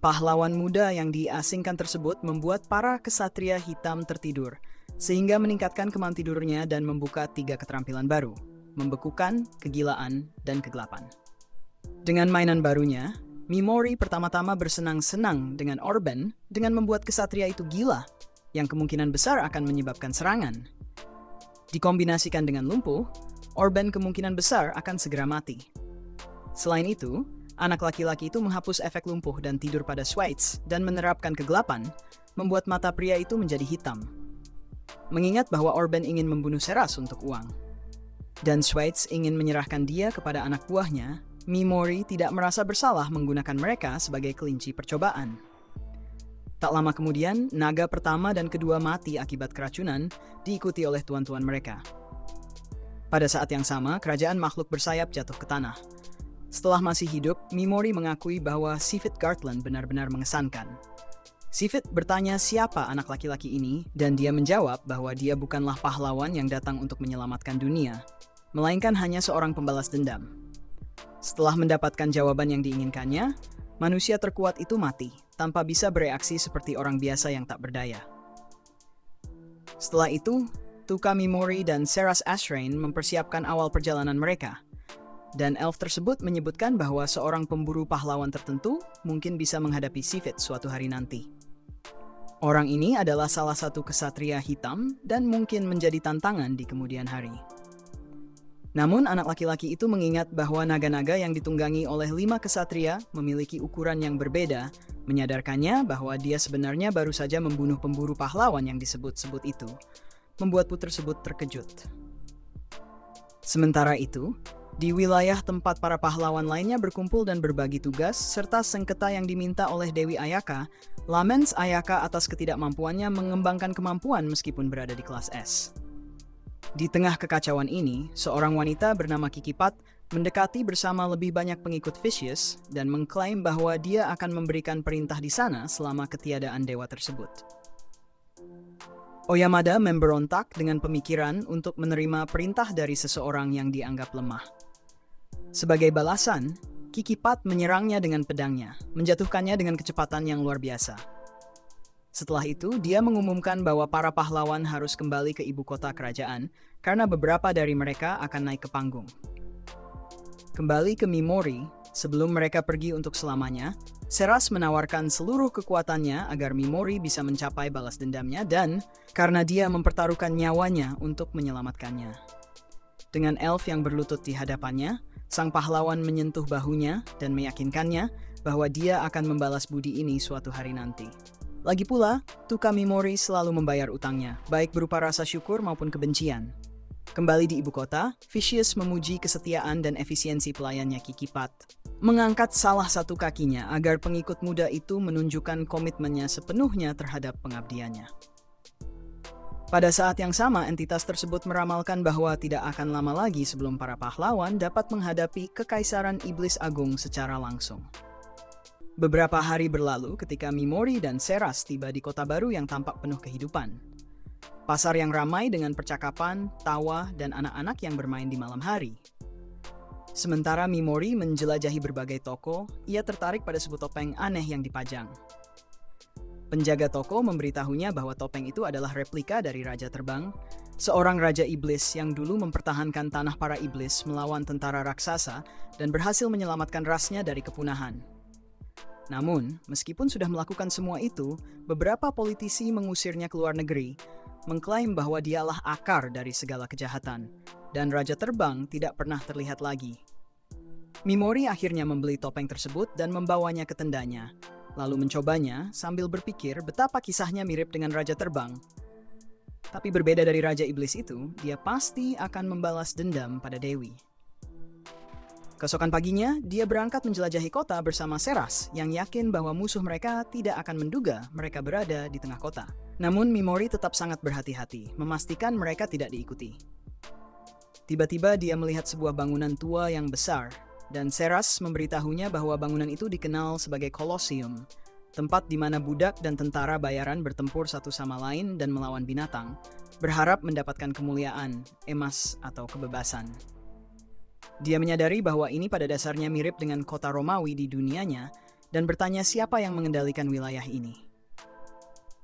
pahlawan muda yang diasingkan tersebut membuat para kesatria hitam tertidur, sehingga meningkatkan kemampuan tidurnya dan membuka 3 keterampilan baru, membekukan, kegilaan, dan kegelapan. Dengan mainan barunya, Mimori pertama-tama bersenang-senang dengan Orben dengan membuat kesatria itu gila, yang kemungkinan besar akan menyebabkan serangan. Dikombinasikan dengan lumpuh, Orben kemungkinan besar akan segera mati. Selain itu, anak laki-laki itu menghapus efek lumpuh dan tidur pada Schweitz dan menerapkan kegelapan, membuat mata pria itu menjadi hitam. Mengingat bahwa Orben ingin membunuh Seras untuk uang, dan Schweitz ingin menyerahkan dia kepada anak buahnya, Mimori tidak merasa bersalah menggunakan mereka sebagai kelinci percobaan. Tak lama kemudian, naga pertama dan kedua mati akibat keracunan, diikuti oleh tuan-tuan mereka. Pada saat yang sama, kerajaan makhluk bersayap jatuh ke tanah. Setelah masih hidup, Mimori mengakui bahwa Sivit Gartland benar-benar mengesankan. Sivit bertanya siapa anak laki-laki ini, dan dia menjawab bahwa dia bukanlah pahlawan yang datang untuk menyelamatkan dunia, melainkan hanya seorang pembalas dendam. Setelah mendapatkan jawaban yang diinginkannya, manusia terkuat itu mati, tanpa bisa bereaksi seperti orang biasa yang tak berdaya. Setelah itu, Tuka Mimori dan Seras Ashrain mempersiapkan awal perjalanan mereka, dan elf tersebut menyebutkan bahwa seorang pemburu pahlawan tertentu mungkin bisa menghadapi Sivit suatu hari nanti. Orang ini adalah salah satu kesatria hitam dan mungkin menjadi tantangan di kemudian hari. Namun anak laki-laki itu mengingat bahwa naga-naga yang ditunggangi oleh 5 kesatria memiliki ukuran yang berbeda, menyadarkannya bahwa dia sebenarnya baru saja membunuh pemburu pahlawan yang disebut-sebut itu, membuat putri tersebut terkejut. Sementara itu, di wilayah tempat para pahlawan lainnya berkumpul dan berbagi tugas, serta sengketa yang diminta oleh Dewi Ayaka, laments Ayaka atas ketidakmampuannya mengembangkan kemampuan meskipun berada di kelas S. Di tengah kekacauan ini, seorang wanita bernama Kikipat mendekati bersama lebih banyak pengikut Vicious dan mengklaim bahwa dia akan memberikan perintah di sana selama ketiadaan dewa tersebut. Oyamada memberontak dengan pemikiran untuk menerima perintah dari seseorang yang dianggap lemah. Sebagai balasan, Kikipat menyerangnya dengan pedangnya, menjatuhkannya dengan kecepatan yang luar biasa. Setelah itu, dia mengumumkan bahwa para pahlawan harus kembali ke ibu kota kerajaan karena beberapa dari mereka akan naik ke panggung. Kembali ke Mimori, sebelum mereka pergi untuk selamanya, Seras menawarkan seluruh kekuatannya agar Mimori bisa mencapai balas dendamnya dan karena dia mempertaruhkan nyawanya untuk menyelamatkannya. Dengan elf yang berlutut di hadapannya, sang pahlawan menyentuh bahunya dan meyakinkannya bahwa dia akan membalas budi ini suatu hari nanti. Lagi pula, Tuka Mimori selalu membayar utangnya, baik berupa rasa syukur maupun kebencian. Kembali di ibu kota, Vicious memuji kesetiaan dan efisiensi pelayannya Kikipat, mengangkat salah satu kakinya agar pengikut muda itu menunjukkan komitmennya sepenuhnya terhadap pengabdiannya. Pada saat yang sama, entitas tersebut meramalkan bahwa tidak akan lama lagi sebelum para pahlawan dapat menghadapi Kekaisaran Iblis Agung secara langsung. Beberapa hari berlalu ketika Mimori dan Seras tiba di kota baru yang tampak penuh kehidupan. Pasar yang ramai dengan percakapan, tawa, dan anak-anak yang bermain di malam hari. Sementara Mimori menjelajahi berbagai toko, ia tertarik pada sebuah topeng aneh yang dipajang. Penjaga toko memberitahunya bahwa topeng itu adalah replika dari Raja Terbang, seorang Raja Iblis yang dulu mempertahankan tanah para iblis melawan tentara raksasa dan berhasil menyelamatkan rasnya dari kepunahan. Namun, meskipun sudah melakukan semua itu, beberapa politisi mengusirnya ke luar negeri, mengklaim bahwa dialah akar dari segala kejahatan, dan Raja Terbang tidak pernah terlihat lagi. Mimori akhirnya membeli topeng tersebut dan membawanya ke tendanya, lalu mencobanya sambil berpikir betapa kisahnya mirip dengan Raja Terbang. Tapi berbeda dari Raja Iblis itu, dia pasti akan membalas dendam pada Dewi. Keesokan paginya, dia berangkat menjelajahi kota bersama Seras yang yakin bahwa musuh mereka tidak akan menduga mereka berada di tengah kota. Namun Mimori tetap sangat berhati-hati, memastikan mereka tidak diikuti. Tiba-tiba dia melihat sebuah bangunan tua yang besar, dan Seras memberitahunya bahwa bangunan itu dikenal sebagai Colosseum, tempat di mana budak dan tentara bayaran bertempur satu sama lain dan melawan binatang, berharap mendapatkan kemuliaan, emas, atau kebebasan. Dia menyadari bahwa ini pada dasarnya mirip dengan kota Romawi di dunianya dan bertanya siapa yang mengendalikan wilayah ini.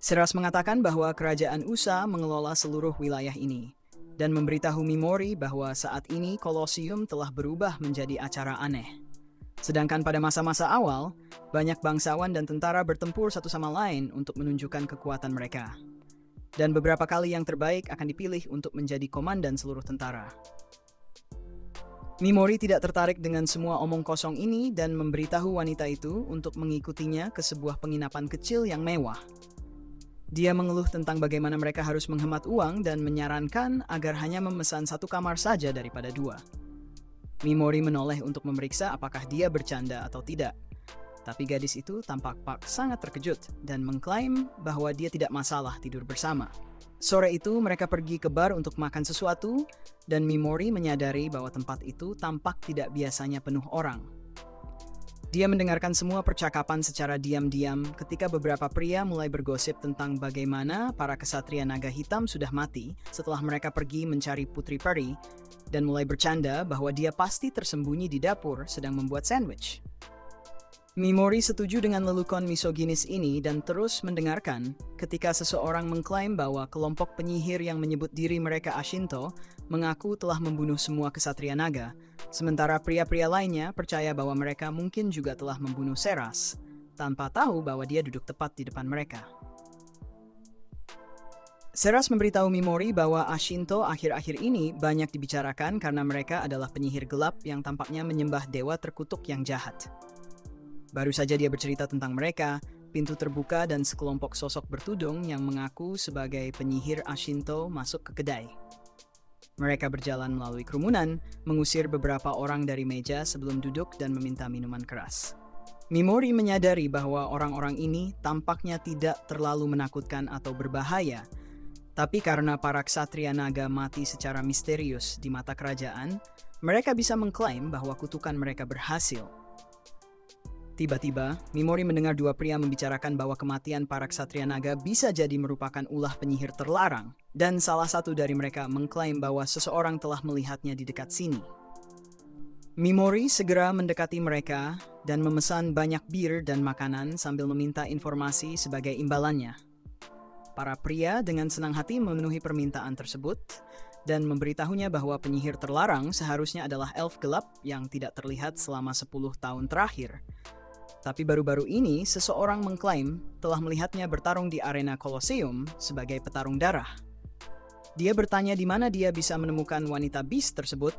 Seras mengatakan bahwa kerajaan USA mengelola seluruh wilayah ini dan memberitahu Mimori bahwa saat ini Colosseum telah berubah menjadi acara aneh. Sedangkan pada masa-masa awal, banyak bangsawan dan tentara bertempur satu sama lain untuk menunjukkan kekuatan mereka. Dan beberapa kali yang terbaik akan dipilih untuk menjadi komandan seluruh tentara. Mimori tidak tertarik dengan semua omong kosong ini dan memberitahu wanita itu untuk mengikutinya ke sebuah penginapan kecil yang mewah. Dia mengeluh tentang bagaimana mereka harus menghemat uang dan menyarankan agar hanya memesan satu kamar saja daripada dua. Mimori menoleh untuk memeriksa apakah dia bercanda atau tidak. Tapi gadis itu tampak sangat terkejut dan mengklaim bahwa dia tidak masalah tidur bersama. Sore itu mereka pergi ke bar untuk makan sesuatu dan Mimori menyadari bahwa tempat itu tampak tidak biasanya penuh orang. Dia mendengarkan semua percakapan secara diam-diam ketika beberapa pria mulai bergosip tentang bagaimana para kesatria naga hitam sudah mati setelah mereka pergi mencari Putri Peri dan mulai bercanda bahwa dia pasti tersembunyi di dapur sedang membuat sandwich. Mimori setuju dengan lelukon misoginis ini dan terus mendengarkan ketika seseorang mengklaim bahwa kelompok penyihir yang menyebut diri mereka Ashinto mengaku telah membunuh semua kesatria naga, sementara pria-pria lainnya percaya bahwa mereka mungkin juga telah membunuh Seras, tanpa tahu bahwa dia duduk tepat di depan mereka. Seras memberitahu Mimori bahwa Ashinto akhir-akhir ini banyak dibicarakan karena mereka adalah penyihir gelap yang tampaknya menyembah dewa terkutuk yang jahat. Baru saja dia bercerita tentang mereka, pintu terbuka dan sekelompok sosok bertudung yang mengaku sebagai penyihir Ashinto masuk ke kedai. Mereka berjalan melalui kerumunan, mengusir beberapa orang dari meja sebelum duduk dan meminta minuman keras. Mimori menyadari bahwa orang-orang ini tampaknya tidak terlalu menakutkan atau berbahaya, tapi karena para ksatria naga mati secara misterius di mata kerajaan, mereka bisa mengklaim bahwa kutukan mereka berhasil. Tiba-tiba, Mimori mendengar dua pria membicarakan bahwa kematian para ksatria naga bisa jadi merupakan ulah penyihir terlarang, dan salah satu dari mereka mengklaim bahwa seseorang telah melihatnya di dekat sini. Mimori segera mendekati mereka dan memesan banyak bir dan makanan sambil meminta informasi sebagai imbalannya. Para pria dengan senang hati memenuhi permintaan tersebut dan memberitahunya bahwa penyihir terlarang seharusnya adalah elf gelap yang tidak terlihat selama 10 tahun terakhir. Tapi baru-baru ini, seseorang mengklaim telah melihatnya bertarung di arena Colosseum sebagai petarung darah. Dia bertanya di mana dia bisa menemukan wanita beast tersebut,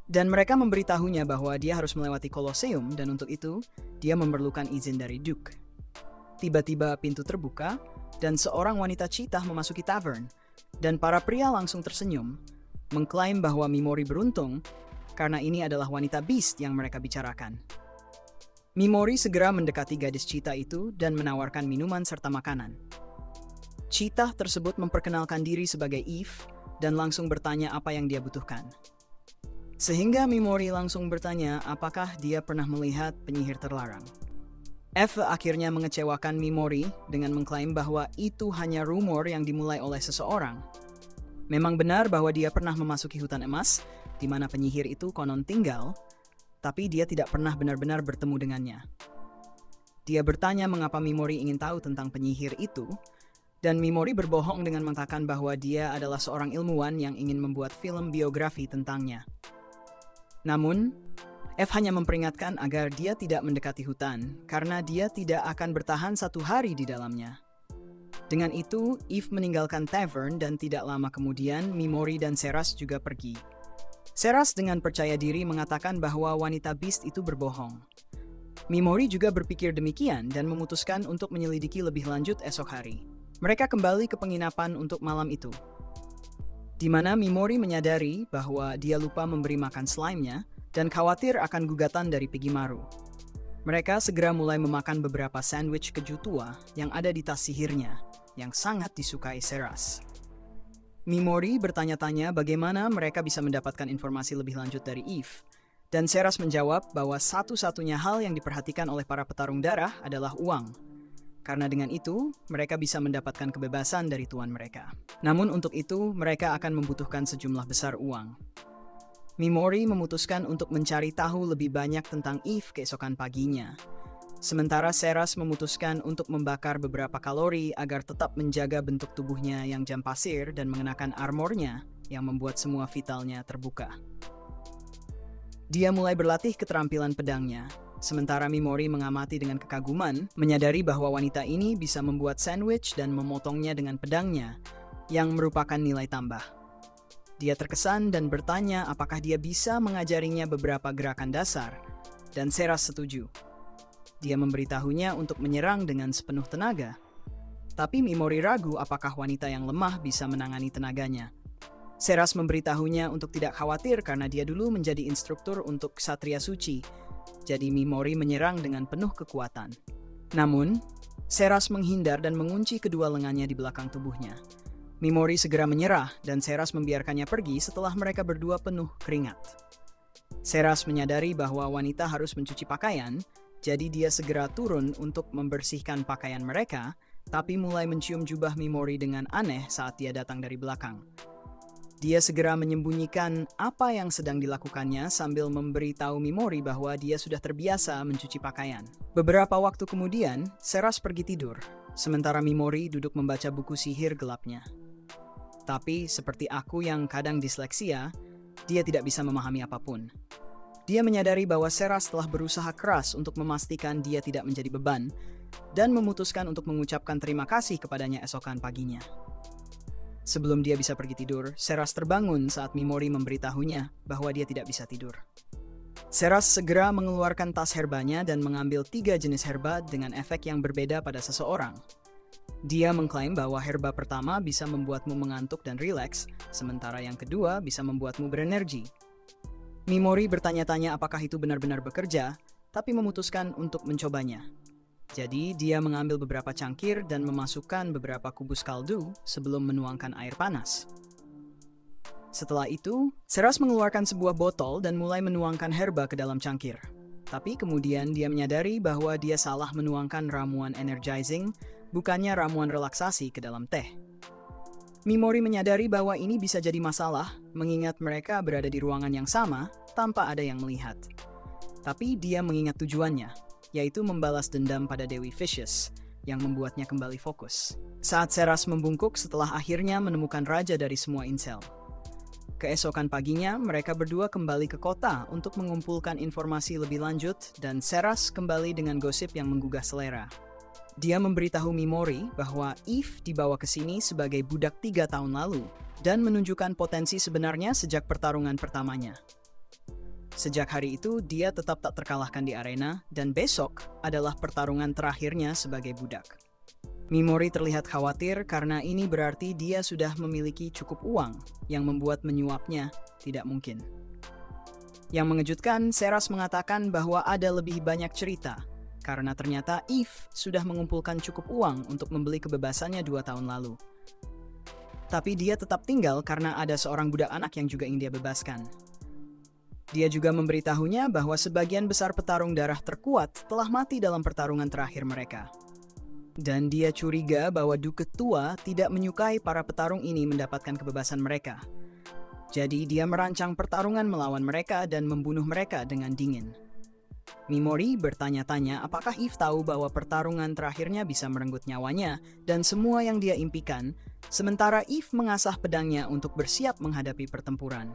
dan mereka memberitahunya bahwa dia harus melewati Colosseum dan untuk itu, dia memerlukan izin dari Duke. Tiba-tiba pintu terbuka, dan seorang wanita cheetah memasuki tavern, dan para pria langsung tersenyum, mengklaim bahwa Mimori beruntung karena ini adalah wanita beast yang mereka bicarakan. Mimori segera mendekati gadis cheetah itu dan menawarkan minuman serta makanan. Cheetah tersebut memperkenalkan diri sebagai Eve dan langsung bertanya apa yang dia butuhkan. Sehingga Mimori langsung bertanya apakah dia pernah melihat penyihir terlarang. Eve akhirnya mengecewakan Mimori dengan mengklaim bahwa itu hanya rumor yang dimulai oleh seseorang. Memang benar bahwa dia pernah memasuki hutan emas, di mana penyihir itu konon tinggal, tapi dia tidak pernah benar-benar bertemu dengannya. Dia bertanya mengapa Mimori ingin tahu tentang penyihir itu, dan Mimori berbohong dengan mengatakan bahwa dia adalah seorang ilmuwan yang ingin membuat film biografi tentangnya. Namun, F hanya memperingatkan agar dia tidak mendekati hutan, karena dia tidak akan bertahan 1 hari di dalamnya. Dengan itu, Eve meninggalkan tavern dan tidak lama kemudian Mimori dan Seras juga pergi. Seras dengan percaya diri mengatakan bahwa wanita Beast itu berbohong. Mimori juga berpikir demikian dan memutuskan untuk menyelidiki lebih lanjut esok hari. Mereka kembali ke penginapan untuk malam itu, di mana Mimori menyadari bahwa dia lupa memberi makan slime-nya dan khawatir akan gugatan dari Pigimaru. Mereka segera mulai memakan beberapa sandwich keju tua yang ada di tas sihirnya, yang sangat disukai Seras. Mimori bertanya-tanya bagaimana mereka bisa mendapatkan informasi lebih lanjut dari Eve, dan Seras menjawab bahwa satu-satunya hal yang diperhatikan oleh para petarung darah adalah uang. Karena dengan itu, mereka bisa mendapatkan kebebasan dari tuan mereka. Namun untuk itu, mereka akan membutuhkan sejumlah besar uang. Mimori memutuskan untuk mencari tahu lebih banyak tentang Eve keesokan paginya. Sementara Seras memutuskan untuk membakar beberapa kalori agar tetap menjaga bentuk tubuhnya yang jam pasir dan mengenakan armornya yang membuat semua vitalnya terbuka. Dia mulai berlatih keterampilan pedangnya, sementara Mimori mengamati dengan kekaguman, menyadari bahwa wanita ini bisa membuat sandwich dan memotongnya dengan pedangnya, yang merupakan nilai tambah. Dia terkesan dan bertanya apakah dia bisa mengajarinya beberapa gerakan dasar, dan Seras setuju. Dia memberitahunya untuk menyerang dengan sepenuh tenaga. Tapi Mimori ragu apakah wanita yang lemah bisa menangani tenaganya. Seras memberitahunya untuk tidak khawatir karena dia dulu menjadi instruktur untuk Ksatria Suci. Jadi Mimori menyerang dengan penuh kekuatan. Namun, Seras menghindar dan mengunci kedua lengannya di belakang tubuhnya. Mimori segera menyerah dan Seras membiarkannya pergi setelah mereka berdua penuh keringat. Seras menyadari bahwa wanita harus mencuci pakaian, jadi dia segera turun untuk membersihkan pakaian mereka, tapi mulai mencium jubah Mimori dengan aneh saat dia datang dari belakang. Dia segera menyembunyikan apa yang sedang dilakukannya sambil memberitahu Mimori bahwa dia sudah terbiasa mencuci pakaian. Beberapa waktu kemudian, Seras pergi tidur, sementara Mimori duduk membaca buku sihir gelapnya. Tapi, seperti aku yang kadang disleksia, dia tidak bisa memahami apapun. Dia menyadari bahwa Seras telah berusaha keras untuk memastikan dia tidak menjadi beban, dan memutuskan untuk mengucapkan terima kasih kepadanya esokan paginya. Sebelum dia bisa pergi tidur, Seras terbangun saat Mimori memberitahunya bahwa dia tidak bisa tidur. Seras segera mengeluarkan tas herbanya dan mengambil 3 jenis herba dengan efek yang berbeda pada seseorang. Dia mengklaim bahwa herba pertama bisa membuatmu mengantuk dan rileks, sementara yang kedua bisa membuatmu berenergi. Mimori bertanya-tanya apakah itu benar-benar bekerja, tapi memutuskan untuk mencobanya. Jadi, dia mengambil beberapa cangkir dan memasukkan beberapa kubus kaldu sebelum menuangkan air panas. Setelah itu, Seras mengeluarkan sebuah botol dan mulai menuangkan herba ke dalam cangkir. Tapi kemudian dia menyadari bahwa dia salah menuangkan ramuan energizing, bukannya ramuan relaksasi ke dalam teh. Mimori menyadari bahwa ini bisa jadi masalah, mengingat mereka berada di ruangan yang sama tanpa ada yang melihat. Tapi dia mengingat tujuannya, yaitu membalas dendam pada Dewi Vicious, yang membuatnya kembali fokus. Saat Seras membungkuk setelah akhirnya menemukan raja dari semua incel. Keesokan paginya, mereka berdua kembali ke kota untuk mengumpulkan informasi lebih lanjut dan Seras kembali dengan gosip yang menggugah selera. Dia memberitahu Mimori bahwa Eve dibawa ke sini sebagai budak 3 tahun lalu dan menunjukkan potensi sebenarnya sejak pertarungan pertamanya. Sejak hari itu, dia tetap tak terkalahkan di arena dan besok adalah pertarungan terakhirnya sebagai budak. Mimori terlihat khawatir karena ini berarti dia sudah memiliki cukup uang yang membuat menyuapnya tidak mungkin. Yang mengejutkan, Seras mengatakan bahwa ada lebih banyak cerita karena ternyata Eve sudah mengumpulkan cukup uang untuk membeli kebebasannya 2 tahun lalu. Tapi dia tetap tinggal karena ada seorang budak anak yang juga ingin dia bebaskan. Dia juga memberitahunya bahwa sebagian besar petarung darah terkuat telah mati dalam pertarungan terakhir mereka. Dan dia curiga bahwa Duke Tua tidak menyukai para petarung ini mendapatkan kebebasan mereka. Jadi dia merancang pertarungan melawan mereka dan membunuh mereka dengan dingin. Mimori bertanya-tanya apakah Eve tahu bahwa pertarungan terakhirnya bisa merenggut nyawanya dan semua yang dia impikan, sementara Eve mengasah pedangnya untuk bersiap menghadapi pertempuran.